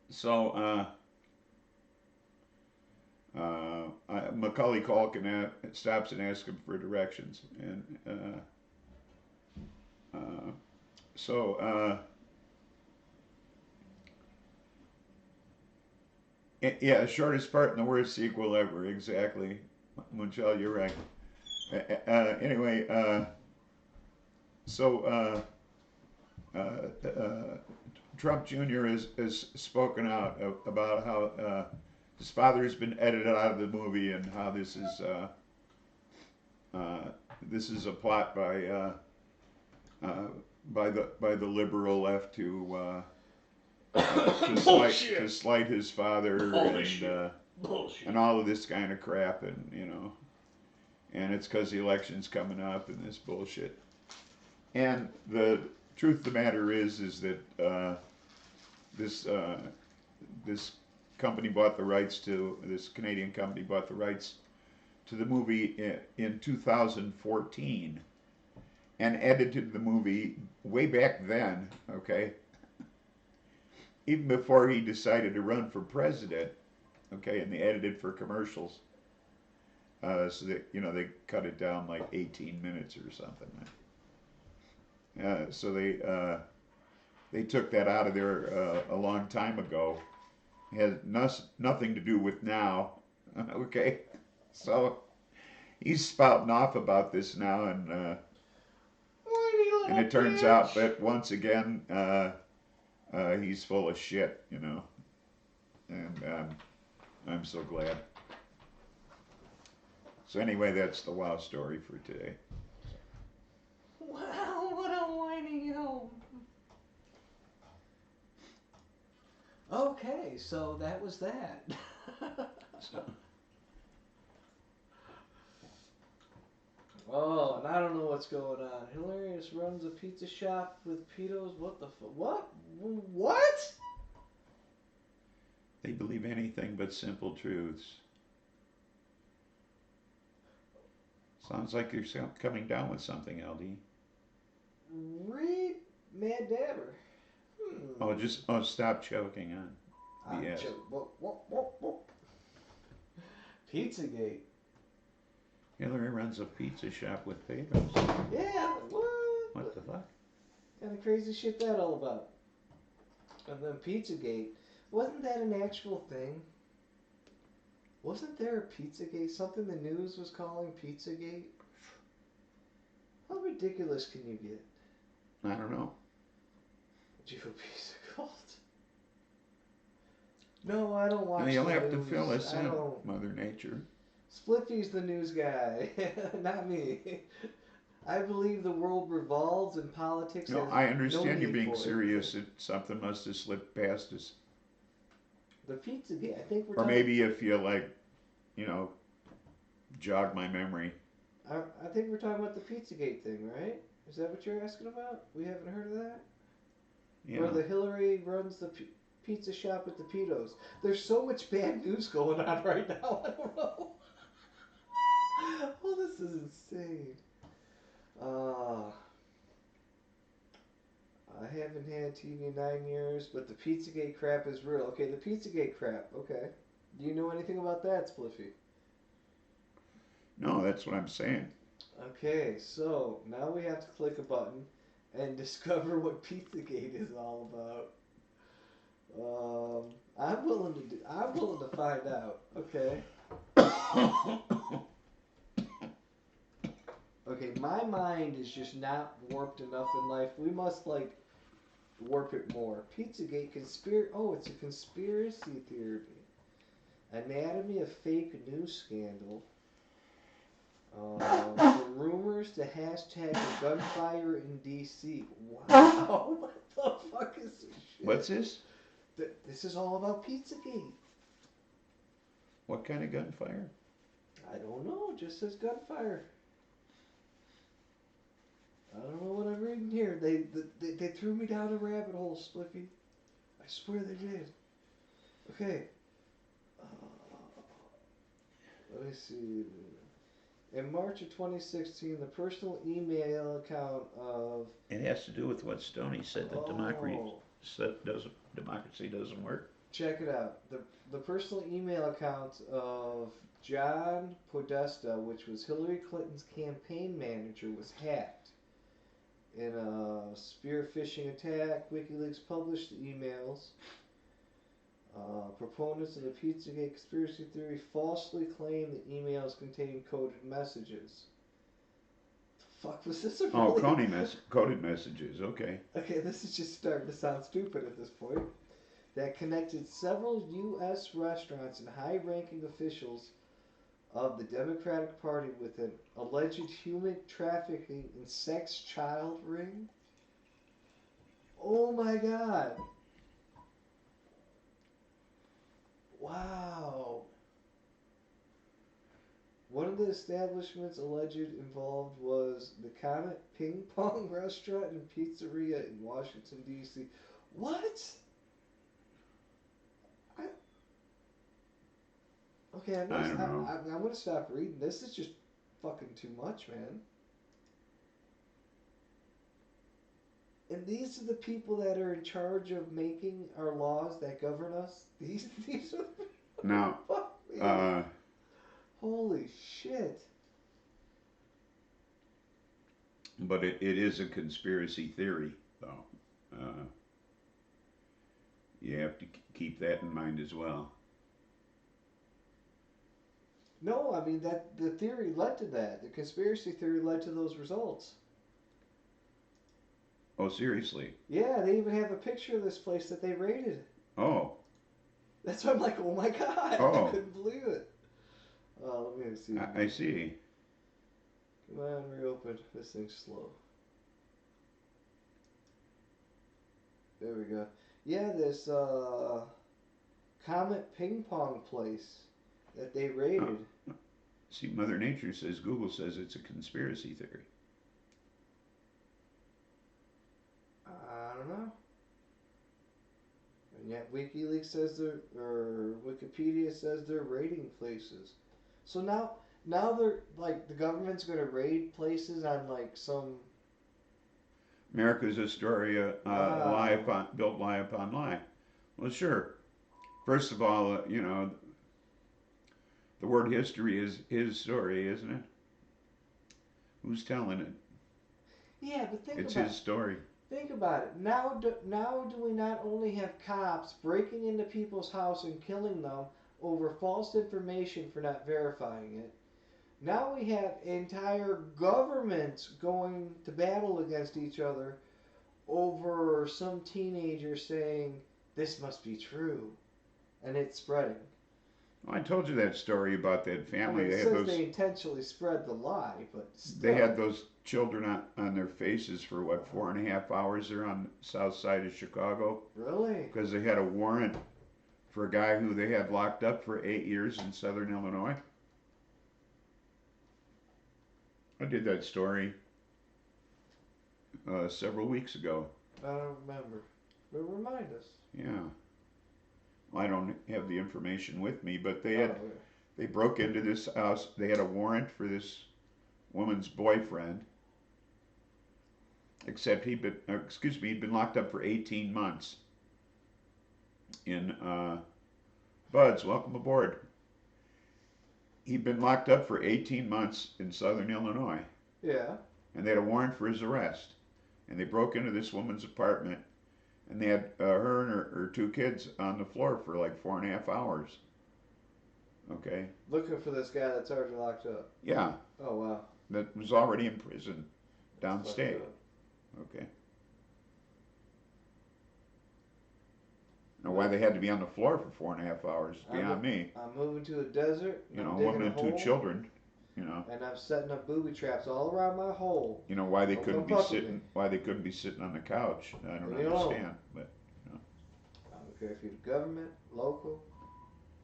So Macaulay Culkin stops and asks him for directions, and uh, so yeah, shortest part and the worst sequel ever. Exactly, Munchell, you're right. Anyway, so Trump Jr. has spoken out about how his father has been edited out of the movie and how this is a plot uh, by the liberal left to slight his father and all of this kind of crap, and and it's because the election's coming up and this bullshit. And the truth of the matter is that this this company bought the rights to this Canadian company bought the rights to the movie in 2014 and edited the movie way back then. Okay, even before he decided to run for president. Okay, and they edited for commercials. So that they cut it down like 18 minutes or something. So they took that out of there a long time ago. It has nothing to do with now. Okay, so he's spouting off about this now, and it turns out that once again he's full of shit, and I'm so glad. So anyway, that's the WoW story for today. Wow, what a whiny home. Okay, so that was that. So, Oh, and I don't know what's going on. Hilarious runs a pizza shop with pedos. What the what? What? they believe anything but simple truths. Sounds like you're coming down with something, LD. Read Mad Dabber. Stop choking on the S. Pizzagate. Hillary runs a pizza shop with pedos. Yeah, what? What the fuck? Kind of crazy shit that all about. And then Pizzagate. Wasn't that an actual thing? Wasn't there a Pizzagate? Something the news was calling Pizzagate? How ridiculous can you get? I don't know. GOP's a cult. No, I don't watch You'll the have to news. fill us I in, don't. Mother Nature. Spliffy's the news guy, not me. I believe the world revolves and politics No, has I no understand you're need being for serious. Something must have slipped past us. The Pizzagate. I think we're Or talking. maybe if you jog my memory. I think we're talking about the Pizzagate thing, right? Is that what you're asking about? We haven't heard of that? Yeah. Where the Hillary runs the pizza shop with the pedos. There's so much bad news going on right now. I don't know. Oh, this is insane. I haven't had TV in 9 years, but the Pizzagate crap is real. Okay, the Pizzagate crap. Okay. Do you know anything about that, Spliffy? No, that's what I'm saying. Okay, so now we have to click a button and discover what Pizzagate is all about. I'm willing to find out. Okay. Okay, my mind is just not warped enough in life. We must warp it more. Pizzagate conspiracy. Oh, it's a conspiracy theory. Anatomy of fake news scandal. From rumors to hashtag gunfire in DC. Wow, what the fuck is this What's shit? this? This is all about Pizzagate. What kind of gunfire? I don't know, it just says gunfire. I don't know what I'm reading here. They threw me down a rabbit hole, Spliffy. I swear they did. Okay. Let me see. In March of 2016, the personal email account of It has to do with what Stoney said that oh, democracy doesn't work. check it out. The personal email account of John Podesta, which was Hillary Clinton's campaign manager, was hacked. In a spear phishing attack, WikiLeaks published the emails. Proponents of the Pizzagate conspiracy theory falsely claim the emails contained coded messages. The fuck was this? Oh, Really? coded messages. Okay. Okay, this is just starting to sound stupid at this point. That connected several U.S. restaurants and high-ranking officials of the Democratic Party with an alleged human trafficking and sex child ring. Oh my God! Wow. One of the establishments alleged involved was the Comet Ping Pong Restaurant and Pizzeria in Washington, D.C. What? I, okay, I don't know. I'm gonna stop reading. This is just fucking too much, man. And these are the people that are in charge of making our laws that govern us. These are the Now, fuck me. Holy shit. but it is a conspiracy theory, though. Uh, you have to keep that in mind as well. No, I mean that the theory led to that. The conspiracy theory led to those results. Oh, seriously? Yeah, they even have a picture of this place that they raided. Oh, That's why I'm like, oh my god, I oh, couldn't believe it. Let me see. I see. Come on, reopen. This thing's slow. There we go. Yeah, this Comet Ping Pong place that they Oh, raided. see, Mother Nature says, Google says it's a conspiracy theory. I don't know. And yet WikiLeaks says or Wikipedia says they're raiding places. So now they're like the government's gonna raid places on like some America's a story, wow. built lie upon lie. Well, sure. First of all, the word history is his story, isn't it? Who's telling it? Yeah, but It's his story. think about it. Now do we not only have cops breaking into people's house and killing them over false information for not verifying it? Now we have entire governments going to battle against each other over some teenager saying this must be true, and it's spreading. Well, I told you that story about that I family. mean, it says they intentionally spread the lie, but They still. had those children on their faces for what 4.5 hours. They're on the south side of Chicago Really? because they had a warrant for a guy who they had locked up for 8 years in southern Illinois. I did that story several weeks ago. I don't remember. But remind us. Yeah, I don't have the information with me, but Oh, they broke into this house. They had a warrant for this woman's boyfriend, except he'd been locked up for 18 months in Buds. Welcome aboard. He'd been locked up for 18 months in southern Illinois, yeah. and they had a warrant for his arrest. And they broke into this woman's apartment, and they had her and her two kids on the floor for like 4.5 hours. Okay. Looking for this guy that's already locked up. Yeah, Oh wow. that was already in prison That's fucked downstate. up. Okay. Now, why they had to be on the floor for 4.5 hours is beyond me. I'm moving to a desert. You know, I'm a digging woman a and two hole, children. You know. and I'm setting up booby traps all around my hole. You know why they Don't couldn't come be fuck with sitting? me. Why they couldn't be sitting on the couch? I don't Leave me alone. understand. But I don't care if you're government, local,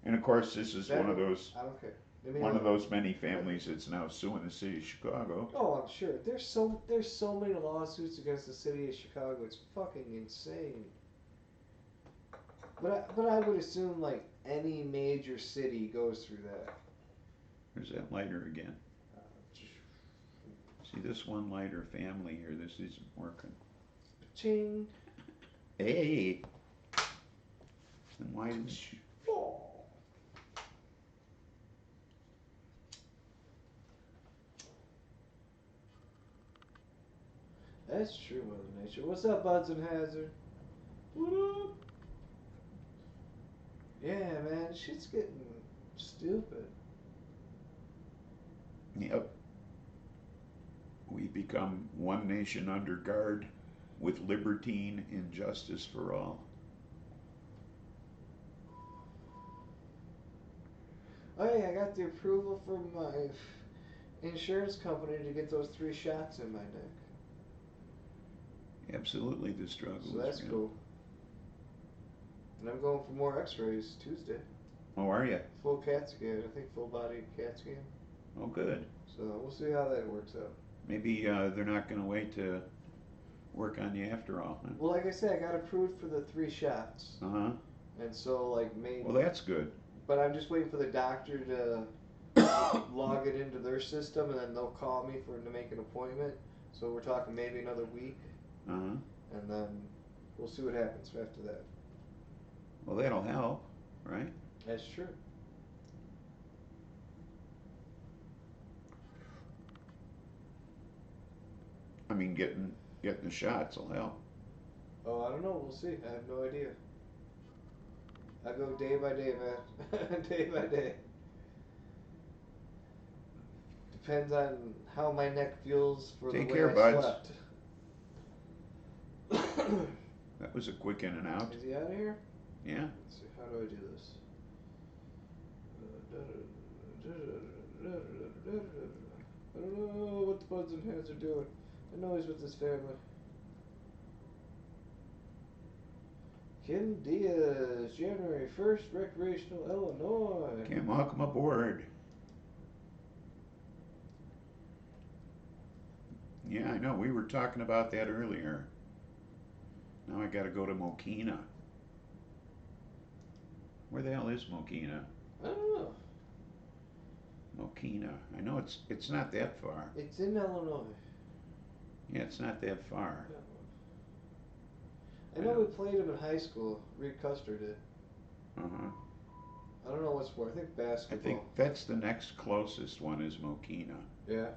and of course, this is federal. one of those I don't care. Leave me alone. many families that's now suing the city of Chicago. Oh, I'm sure. There's so many lawsuits against the city of Chicago. It's fucking insane. But I would assume like any major city goes through that. There's that lighter again. Uh, See this one lighter family here. This isn't working. Ching. Hey. And why did you? Oh. That's true, Mother Nature. What's up, Buds and Hazard? What up? Yeah, man, shit's getting stupid. Yep. We become one nation under guard with libertine injustice for all. Oh yeah, I got the approval from my insurance company to get those 3 shots in my neck. Absolutely, the struggle So that's is real. cool. And I'm going for more x-rays Tuesday. Oh, are you? Full CAT scan, I think full body CAT scan. Oh, good. So we'll see how that works out. Maybe they're not going to wait to work on you after all. Huh? Well, like I said, I got approved for the 3 shots. Uh-huh. And so, like, maybe... Well, that's good. But I'm just waiting for the doctor to log it into their system, and then they'll call me to make an appointment. So we're talking maybe another week. Uh-huh. And then we'll see what happens after that. Well, that'll help, right? That's true. I mean, getting the shots will help. Oh, I don't know. We'll see. I have no idea. I go day by day, man. Day by day. Depends on how my neck feels for Take the care, way I buds. slept. That was a quick in and out. Is he out of here? Yeah. Let's see. How do I do this? I don't know what the Buds and Hands are doing. I know he's with his family. Kim Diaz, January 1st, Recreational, Illinois. Kim, welcome aboard. Yeah, I know. We were talking about that earlier. Now I got to go to Mokina. Where the hell is Mokina? I don't know. Mokina. I know it's not that far. It's in Illinois. Yeah, it's not that far. I know we played him in high school. Reed Custer did. Uh-huh. I don't know what's for. I think I basketball. think that's the next closest one is Mokina. Yeah.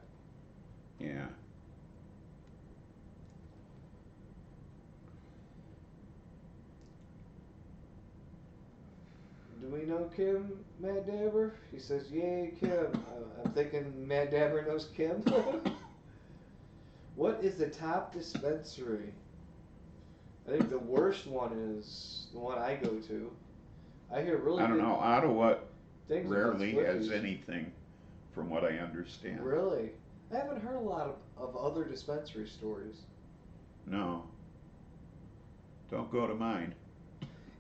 Yeah. Do we know Kim, Matt Dabber? He says, yay, Kim. I'm thinking Matt Dabber knows Kim. What is the top dispensary? I think the worst one is the one I go to. I hear really I don't good know. Ottawa things rarely about has Swifties. anything, from what I understand. Really? I haven't heard a lot of other dispensary stories. No. Don't go to mine.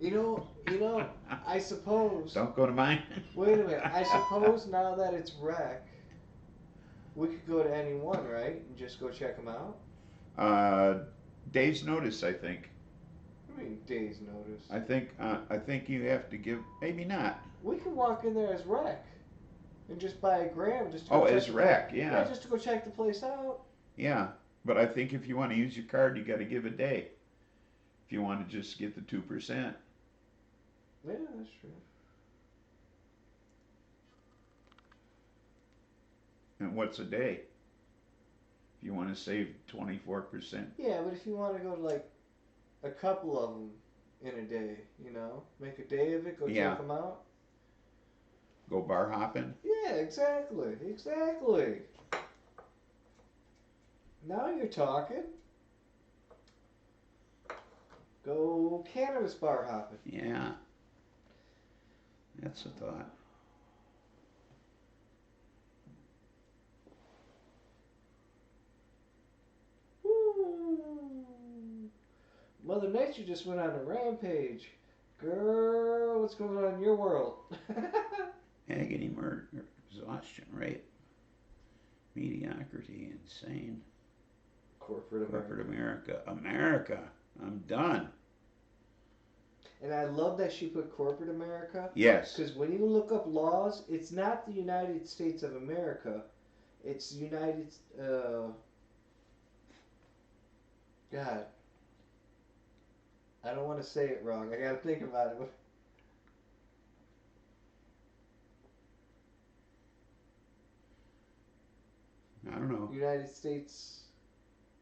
You know, I suppose. Don't go to mine. Wait a minute. I suppose now that it's rec, we could go to any one, right? And just go check them out? Days notice, I think. I mean, days notice. I think you have to give, maybe not. We can walk in there as rec and just buy a gram just to go Oh, check as the rec, place. yeah. Just to go check the place out. Yeah, but I think if you want to use your card, you got to give a day. If you want to just get the 2%. Yeah, that's true. And what's a day? If you want to save 24%. Yeah, but if you want to go to like a couple of them in a day, make a day of it, go Yeah. check them out. Go bar hopping. Yeah, exactly. Now you're talking. Go cannabis bar hopping. Yeah, that's a thought. Woo! Mother Nature just went on a rampage. Girl, what's going on in your world? Agony, murder, exhaustion, rape, mediocrity, insane. Corporate Corporate America. America. America. I'm done. And I love that she put corporate America Yes. because when you look up laws, it's not the United States of America. It's United. God, I don't want to say it wrong. I got to think about it. I don't know. United States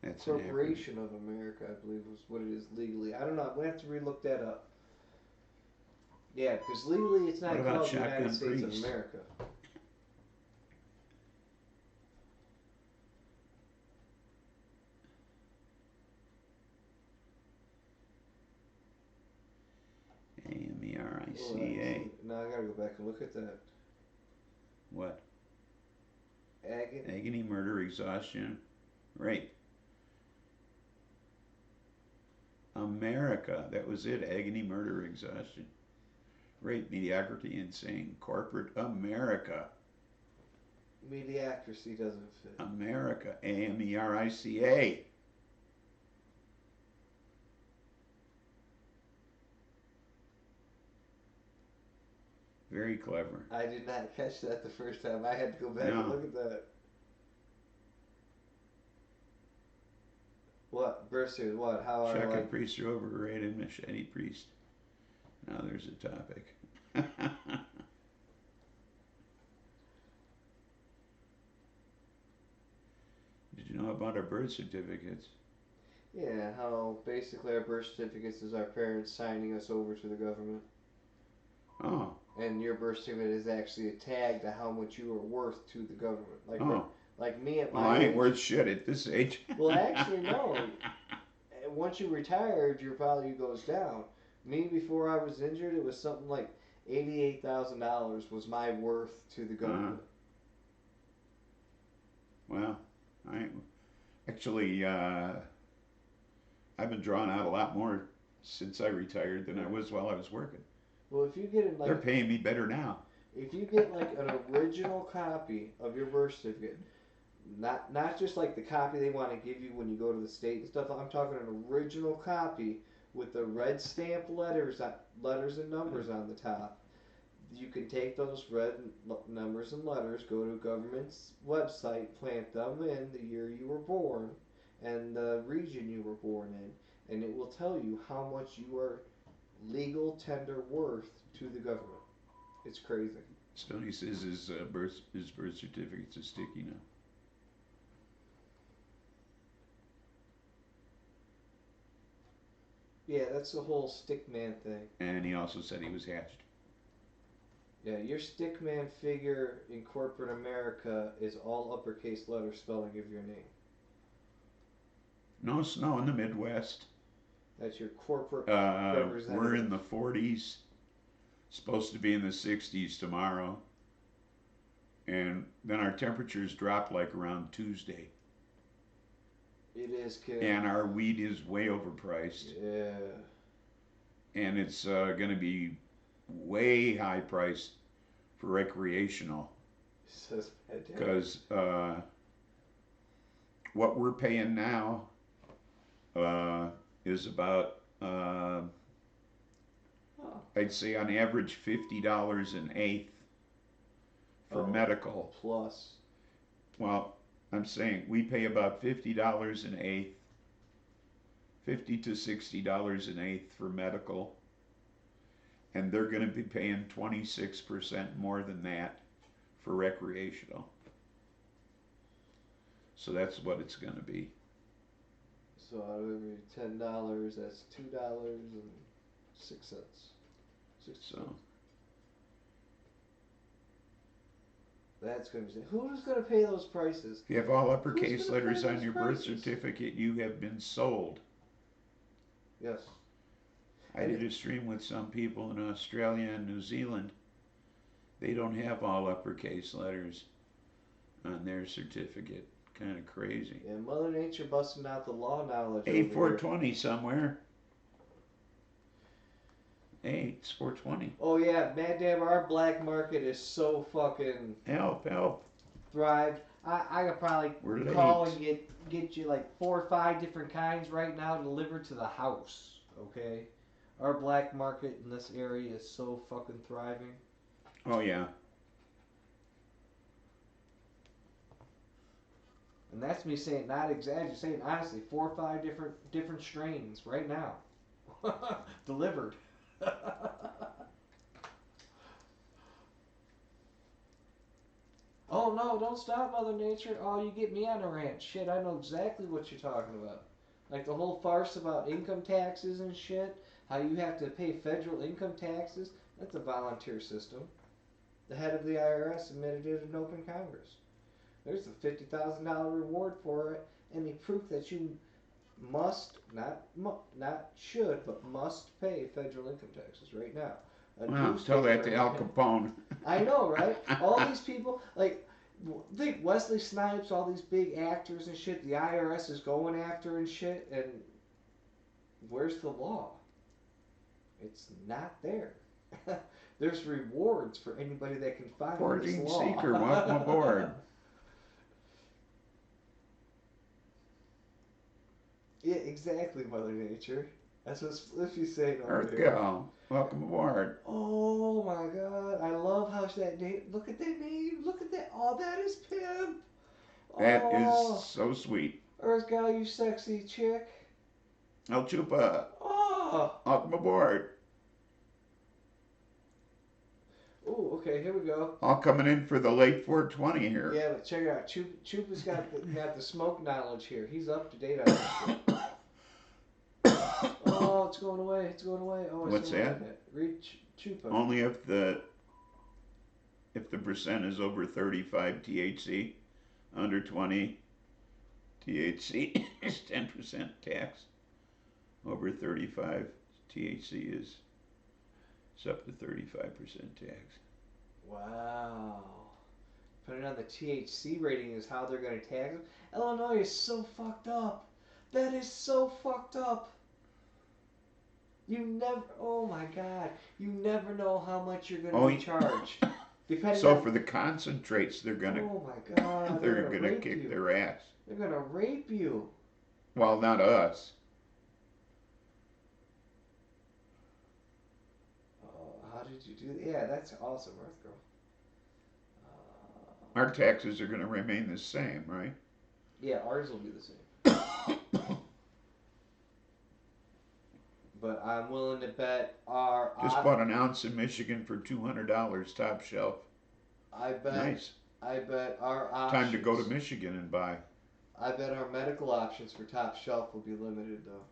That's an acronym. Corporation of America, I believe, was what it is legally. I don't know. We have to relook that up. Yeah, because legally it's not What about called the United Shotgun States of Priest? America. Oh, America. now I gotta go back and look at that. What? Agate. Agony, murder, exhaustion, rape. America. That was it. Agony, murder, exhaustion, rape, mediocrity, insane. Corporate America. Mediocrity doesn't fit. America. America. Very clever. I did not catch that the first time. I had to go back and No. look at that. What? Birth certificate? What? How are Shotgun like? priests are overrated. Machete priest. Now there's a topic. Did you know about our birth certificates? Yeah, how basically our birth certificates is our parents signing us over to the government. Oh. And your birth certificate is actually a tag to how much you are worth to the government. Oh. Like me at Well, my I ain't age. worth shit at this age. Well, actually, no. Once you retired, your value goes down. Me, before I was injured, it was something like $88,000 was my worth to the government. Well, I actually I've been drawing out a lot more since I retired than I was while I was working. Well, if you get it like They're paying me better now. if you get like an original copy of your birth certificate, not just like the copy they want to give you when you go to the state and stuff. I'm talking an original copy with the red stamp letters and numbers on the top. You can take those red numbers and letters, go to a government's website, plant them in the year you were born and the region you were born in, and it will tell you how much you are legal tender worth to the government. It's crazy. Stoney says his birth certificate's a sticky now. Yeah, that's the whole stickman thing. And he also said he was hatched. Yeah, your stickman figure in corporate America is all uppercase letter spelling of your name. No snow in the Midwest. That's your corporate We're representative. in the 40s. Supposed to be in the 60s tomorrow. And then our temperatures drop like around Tuesday. It is, kid. And our wheat is way overpriced. Yeah. And it's going to be way high priced for recreational. Because what we're paying now is about, I'd say on average $50 an eighth for medical. Plus. Well, I'm saying we pay about $50 an eighth, $50 to $60 an eighth for medical, and they're going to be paying 26% more than that for recreational. So that's what it's going to be. So out of every $10, that's $2.06. So that's going to be. Who's going to pay those prices? if you have all uppercase Who's gonna letters pay on those your birth prices? certificate, you have been sold. Yes. I And did a stream with some people in Australia and New Zealand. They don't have all uppercase letters on their certificate. Kind of crazy. yeah, Mother Nature busting out the law knowledge Hey, over here. 420 somewhere. Hey, it's 420. Oh yeah, man, damn, our black market is so fucking Help, help. thrived. I could probably We're call late. and get you like 4 or 5 different kinds right now delivered to the house. Okay, our black market in this area is so fucking thriving. Oh, yeah. And that's me saying, not exaggerating, saying honestly, 4 or 5 different strains right now, delivered. Oh no, don't stop, Mother Nature. Oh, you get me on a rant. Shit, I know exactly what you're talking about. Like the whole farce about income taxes and shit. How you have to pay federal income taxes. That's a volunteer system. The head of the IRS admitted it in open Congress. There's a $50,000 reward for it, and the proof that you must, not should, but must pay federal income taxes right now. A Wow, tell that newspaper to in Al your hand. Capone. I know, right? All these people, like, think Wesley Snipes, all these big actors and shit, the IRS is going after and shit, and where's the law? It's not there. There's rewards for anybody that can find this Forging law. Seeker, welcome aboard. Yeah, exactly, Mother Nature. That's what Spliffy's saying over Earth here. Gal, welcome aboard. Oh my god, I love how that name. Look at that name. Look at that. Oh, that is pimp. That is Oh, so sweet. Earth Gal, you sexy chick. El Chupa, Oh. welcome aboard. Ooh, okay, here we go. All coming in for the late 420 here. Yeah, but check it out. Chupa's got the smoke knowledge here. He's up to date on this shit. Oh, it's going away. It's going away. Oh, I What's still that? like it. Read Chupa. Only if the percent is over 35 THC, under 20 THC is 10% tax. Over 35 THC is it's up to 35% tax. Wow. Putting on the THC rating is how they're going to tax them. Illinois is so fucked up. That is so fucked up. You never, oh my god, you never know how much you're going to Oh, be charged. Depending So on, for the concentrates, they're gonna oh my god, they're going to rape kick you. their ass. They're going to rape you. Well, not us. Oh, how did you do that? Yeah, that's awesome, Earth Girl. Our taxes are gonna remain the same, right? Yeah, ours will be the same. But I'm willing to bet our, Just bought an ounce in Michigan for $200, top shelf. I bet, Nice. I bet our options. Time to go to Michigan and buy. I bet our medical options for top shelf will be limited though.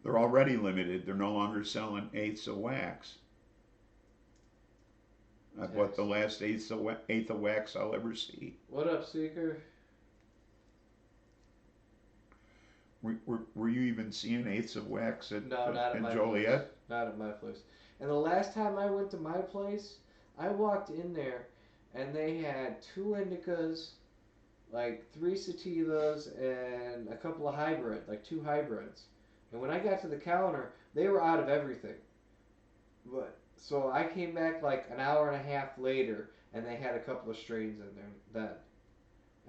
They're already limited. They're no longer selling eighths of wax. I bought the last eighth of wax I'll ever see. What up, Seeker? Were you even seeing eighths of wax at No, not at my Joliet? place. Not at my place. And the last time I went to my place, I walked in there, and they had 2 indicas, like 3 sativas, and a couple of hybrid, like 2 hybrids. And when I got to the counter, they were out of everything. But so I came back like an hour and a half later, and they had a couple of strains in there then.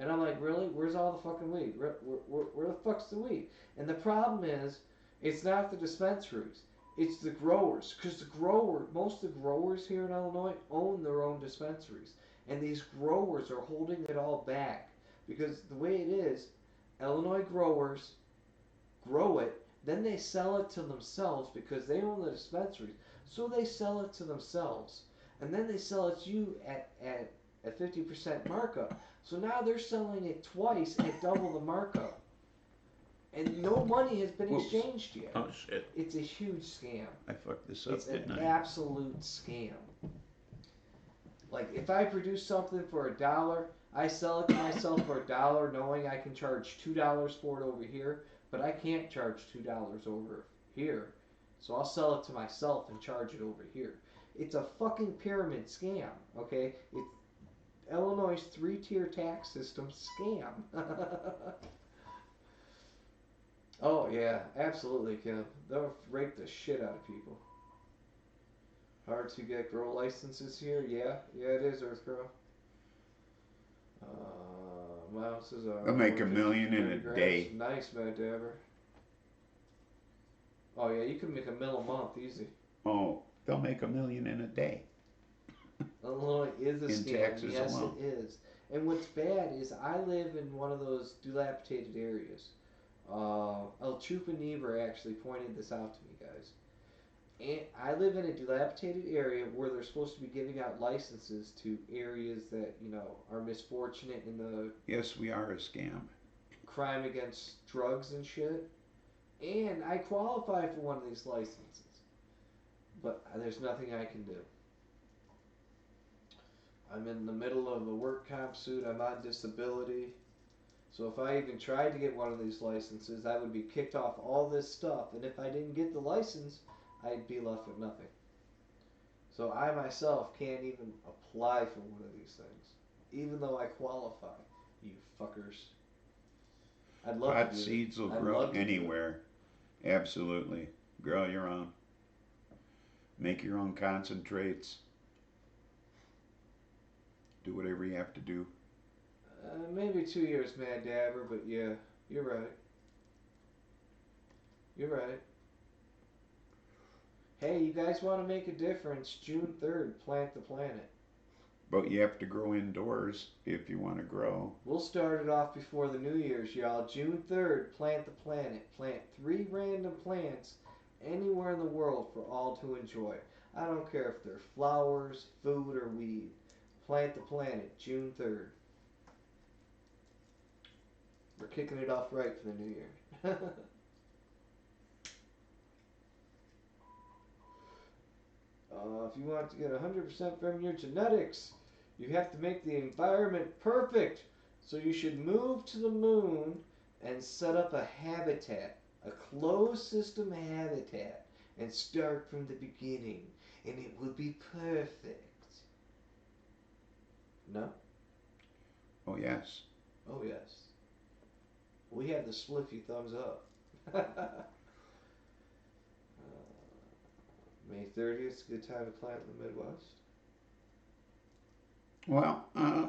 And I'm like, really? Where's all the fucking weed? Where the fuck's the weed? And the problem is, it's not the dispensaries. It's the growers. Because most of the growers here in Illinois own their own dispensaries. And these growers are holding it all back. Because the way it is, Illinois growers grow it, then they sell it to themselves because they own the dispensaries. So they sell it to themselves. And then they sell it to you at a 50% markup. So now they're selling it twice at double the markup. And no money has been Whoops. exchanged yet. Oh shit! It's a huge scam. I fucked this up, It's didn't an I? absolute scam. Like if I produce something for $1, I sell it to myself for $1, knowing I can charge $2 for it over here. but I can't charge $2 over here, so I'll sell it to myself and charge it over here. It's a fucking pyramid scam, okay? It's Illinois' three-tier tax system scam. Oh yeah, absolutely, Kim. They'll rape the shit out of people. Hard to get grow licenses here? Yeah, yeah, it is, Earth Girl. Mouses They'll are make a 150 million for in a 30 grams. day. Nice, Mad Dabber. Oh yeah, you can make a mil a month easy. Oh, they'll make a million in a day Illinois is a in scam. taxes Yes, it alone. is. And what's bad is I live in one of those dilapidated areas. El Chupa actually pointed this out to me, guys. And I live in a dilapidated area where they're supposed to be giving out licenses to areas that are misfortunate in the Yes, we are a scam. crime against drugs and shit. And I qualify for one of these licenses, but there's nothing I can do. I'm in the middle of a work comp suit. I'm on disability. So if I even tried to get one of these licenses, I would be kicked off all this stuff. And if I didn't get the license, I'd be left with nothing. So I myself can't even apply for one of these things, even though I qualify. You fuckers. I'd love Pot to do it. seeds will I'd grow love to do it. anywhere. Absolutely. Grow your own. Make your own concentrates. Do whatever you have to do. Maybe 2 years, Mad Dabber, but yeah, you're right. You're right. Hey, you guys want to make a difference? June 3rd, plant the planet. But you have to grow indoors if you want to grow. We'll start it off before the New Year's, y'all. June 3rd, plant the planet. Plant 3 random plants anywhere in the world for all to enjoy. I don't care if they're flowers, food, or weed. Plant the planet, June 3rd. We're kicking it off right for the New Year. If you want to get 100% from your genetics, you have to make the environment perfect. So you should move to the moon and set up a habitat, a closed system habitat, and start from the beginning, and it will be perfect. No? Oh, yes. Oh, yes. We have the SPLIFFY thumbs up. May 30th is a good time to plant in the Midwest. Well, I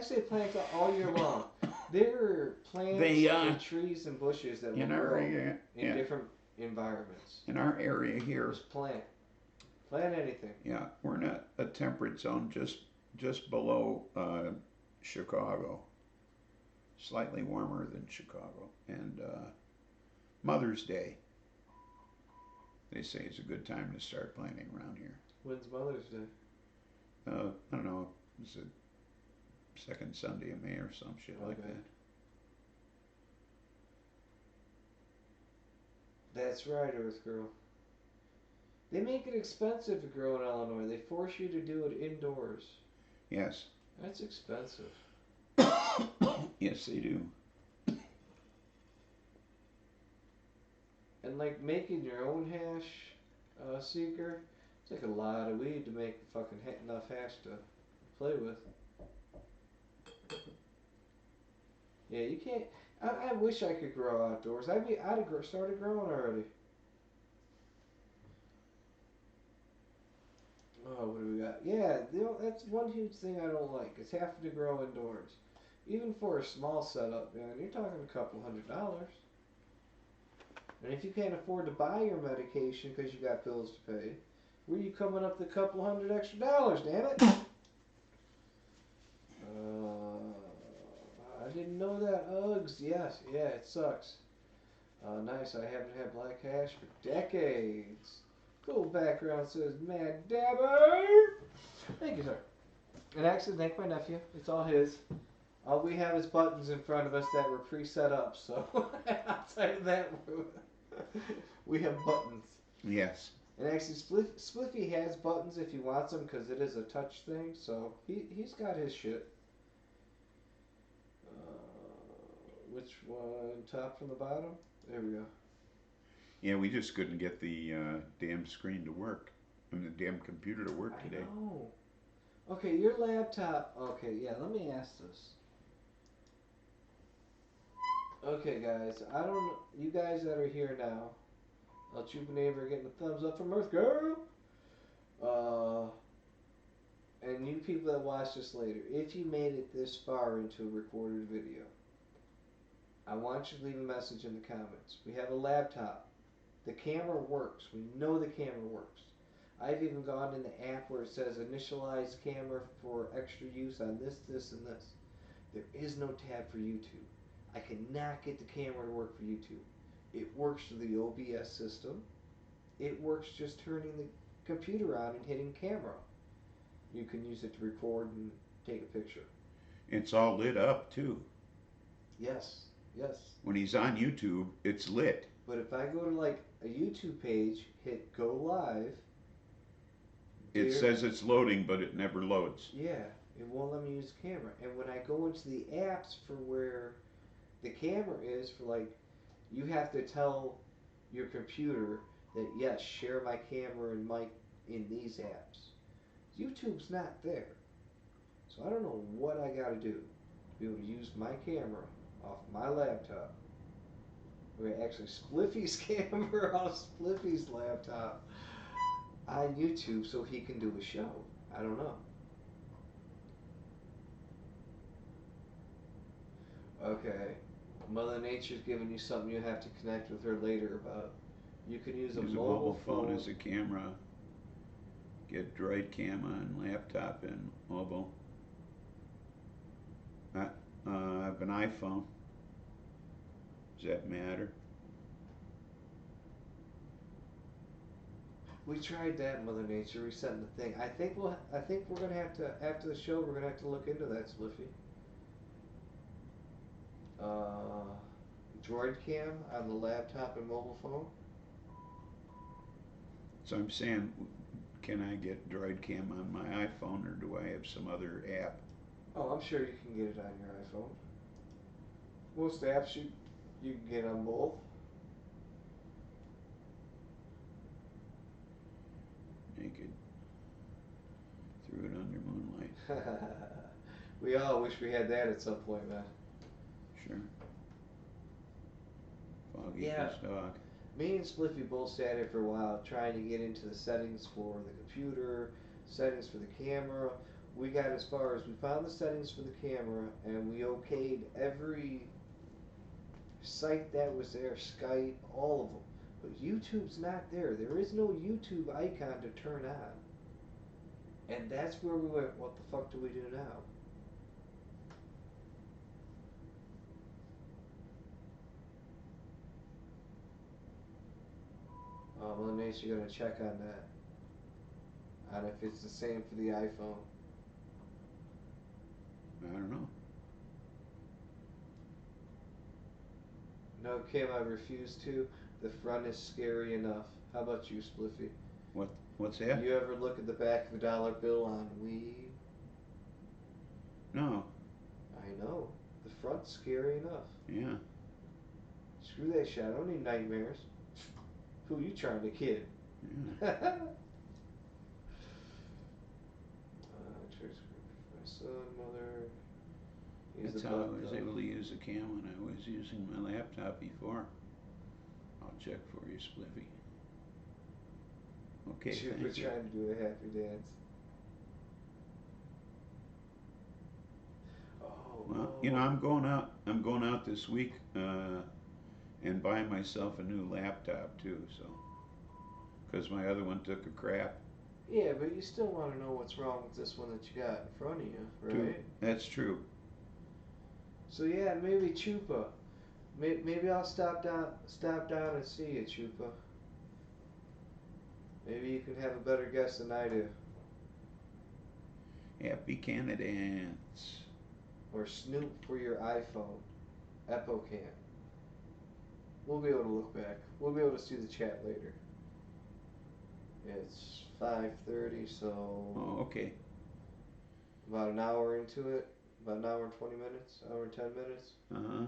say plant all year long. There are plants they and trees and bushes that will in our grow area, in yeah, different environments. in our area here, Just plant. Plant anything. yeah, we're in a temperate zone just below Chicago, slightly warmer than Chicago, and Mother's Day. They say it's a good time to start planting around here. When's Mother's Day? I don't know, it's the second Sunday of May or some shit like Okay. that. That's right, Earth Girl. They make it expensive to grow in Illinois. They force you to do it indoors. Yes. That's expensive. Yes, they do. And like making your own hash seeker, it's like a lot of weed to make fucking enough hash to play with. Yeah, you can't. I wish I could grow outdoors. I'd have started growing already. Oh, what do we got? Yeah, that's one huge thing I don't like. Is having to grow indoors. Even for a small setup, man, you're talking a couple $100. And if you can't afford to buy your medication because you got bills to pay, where are you coming up with a couple $100 extra? Damn it! I didn't know that. Uggs, yes, yeah, it sucks. Nice. I haven't had black hash for decades. Cool background says Mad Dabber. Thank you, sir. And actually, thank my nephew. It's all his. All we have is buttons in front of us that were pre-set up. So I'll tell you that. We have buttons. Yes. And actually, Spliffy has buttons if he wants them because it is a touch thing. So he's got his shit. Which one? Top from the bottom? There we go. Yeah, we just couldn't get the damn screen to work. I mean, the damn computer to work I today. know. Okay, your laptop. Okay, yeah, let me ask this. Okay, guys, I don't. You guys that are here now, El Chupanever getting a thumbs up from Earth Girl. Uh, and you people that watch this later, if you made it this far into a recorded video, I want you to leave a message in the comments. We have a laptop. The camera works. We know the camera works. I've even gone in the app where it says initialize camera for extra use on this, this, and this. There is no tab for YouTube. I cannot get the camera to work for YouTube. It works through the OBS system. It works just turning the computer on and hitting camera. You can use it to record and take a picture. It's all lit up too. Yes, yes. When he's on YouTube, it's lit. But if I go to like a YouTube page, hit go live, It says it's loading, but it never loads. yeah, it won't let me use the camera. And when I go into the apps for where the camera is, for like, you have to tell your computer that yes, share my camera and mic in these apps. YouTube's not there. So I don't know what I gotta do to be able to use my camera off my laptop. Okay, actually Spliffy's camera off Spliffy's laptop on YouTube so he can do a show. I don't know. Okay. Mother Nature's giving you something you have to connect with her later about. You can use a mobile phone as a camera. Get Droid Cam on laptop and mobile. I have an iPhone. Does that matter? We tried that, Mother Nature, resetting the thing. I think we're gonna have to, after the show, we're gonna have to look into that, Spliffy. Droid Cam on the laptop and mobile phone. So I'm saying, can I get Droid Cam on my iPhone, or do I have some other app? Oh, I'm sure you can get it on your iPhone. Most apps you can get on both. Naked. Threw it under moonlight. We all wish we had that at some point, man. Sure. Foggy Yeah. Fish Dog. Me and Spliffy both sat here for a while trying to get into the settings for the computer, settings for the camera. We got as far as we found the settings for the camera and we okayed every site that was there, Skype, all of them. But YouTube's not there. There is no YouTube icon to turn on. And that's where we went, what the fuck do we do now? Well, Nace, you're gonna check on that. On if it's the same for the iPhone. I don't know. No, Kim, I refuse to. The front is scary enough. How about you, Spliffy? What's that? You ever look at the back of a dollar bill on Wii? No. I know. The front's scary enough. Yeah. Screw that shit. I don't need nightmares. Who you trying to kid? Yeah. My son, mother. That's how I was able to use the cam when I was using my laptop before. I'll check for you, Spliffy. Okay, She thank was you. trying to do a happy dance. Well, you know, I'm going out. I'm going out this week and buying myself a new laptop too. So, because my other one took a crap. Yeah, but you still want to know what's wrong with this one that you got in front of you, right? That's true. So yeah, maybe Chupa. Maybe I'll stop down and see you, Chupa. Maybe you can have a better guess than I do. Happy candidates. Or Snoop for your iPhone. EpoCam. We'll be able to look back. We'll be able to see the chat later. It's 5:30, so Oh, okay. about an hour into it. About an hour and 20 minutes. Hour and 10 minutes. Uh huh.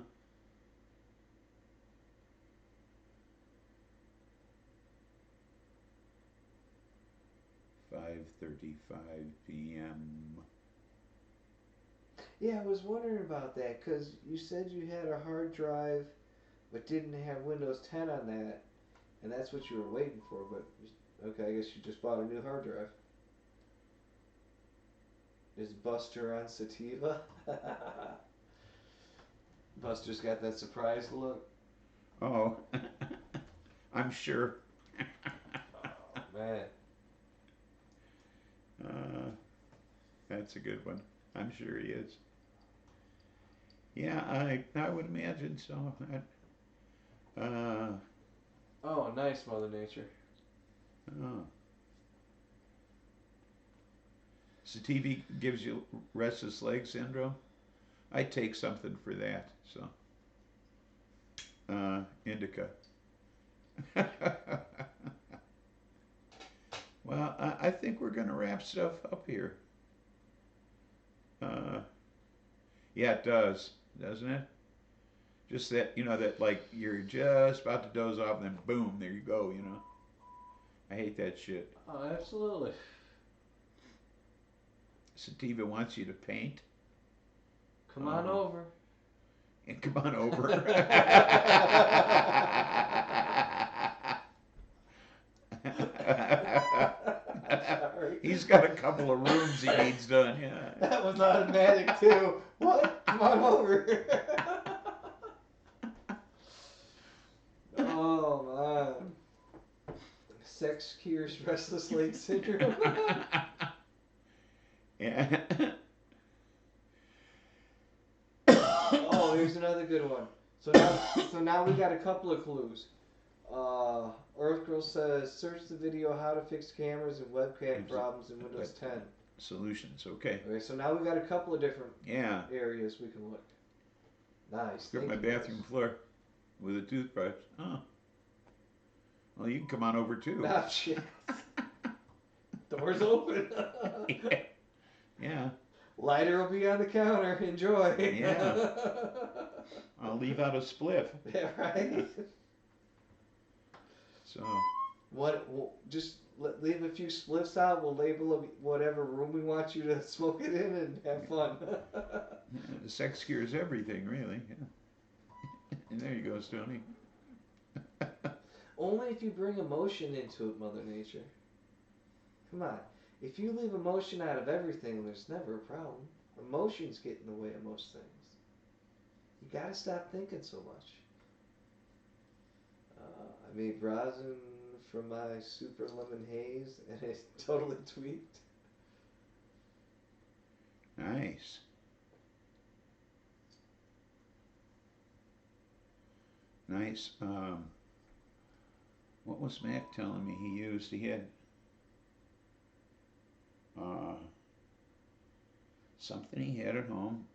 5:35 p.m. Yeah, I was wondering about that because you said you had a hard drive but didn't have Windows 10 on that, and that's what you were waiting for. But okay, I guess you just bought a new hard drive. Is Buster on Sativa? Buster's got that surprised look. Oh, I'm sure. Oh man. Uh, that's a good one. I'm sure he is. Yeah, I would imagine so. Uh, Oh, nice, Mother Nature. oh. Sativa gives you restless leg syndrome. I take something for that. So, indica. Well, I think we're going to wrap stuff up here. Uh, yeah, it does, doesn't it? Just that, that like you're just about to doze off and then boom, there you go. I hate that shit. Oh, absolutely. Sativa wants you to paint. Come on over. And come on over. Sorry. He's got a couple of rooms he needs done, yeah. That was automatic too. What? Come on over. Oh man. Sex cures restless leg syndrome. Yeah. Oh, here's another good one. So now we got a couple of clues. Earth Girl says, search the video how to fix cameras and webcam problems in Windows 10. Solutions, okay. Okay, so now we got a couple of different Yeah. areas we can look. Nice. Grip my bathroom floor with a toothbrush. Oh. Well, you can come on over too. Ah, shit. Doors open. Yeah. Yeah. Lighter will be on the counter. Enjoy. Yeah. I'll leave out a spliff. Yeah, right. So. What? We'll just leave a few spliffs out. We'll label whatever room we want you to smoke it in and have fun. Sex cures everything, really. Yeah. And there you go, Stoney. Only if you bring emotion into it, Mother Nature. Come on. If you leave emotion out of everything, there's never a problem. Emotions get in the way of most things. You gotta stop thinking so much. I made rosin from my super lemon haze, and it's totally tweaked. Nice. Nice. What was Mac telling me he used? He had something he had at home,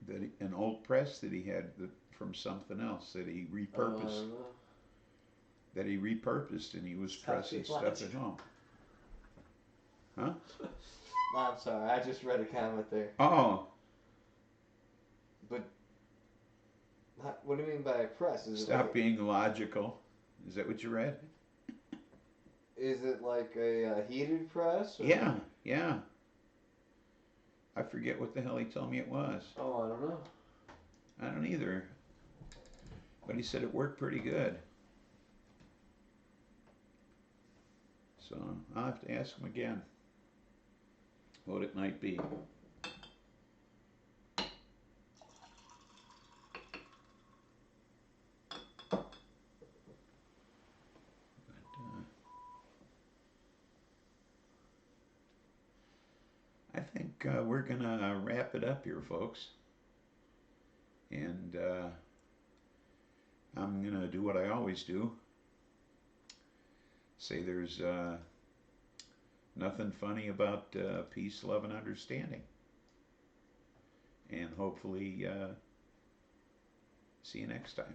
an old press that he had from something else that he repurposed. That he repurposed, and he was pressing stuff at home. Huh? No, I'm sorry. I just read a comment there. Oh. But what do you mean by a press? Stop being logical. Is that what you read? Is it like a heated press? Or? Yeah, yeah. I forget what the hell he told me it was. Oh, I don't know. I don't either. But he said it worked pretty good. So I'll have to ask him again what it might be. I think we're going to wrap it up here, folks. And I'm going to do what I always do. Say there's nothing funny about peace, love, and understanding. And hopefully see you next time.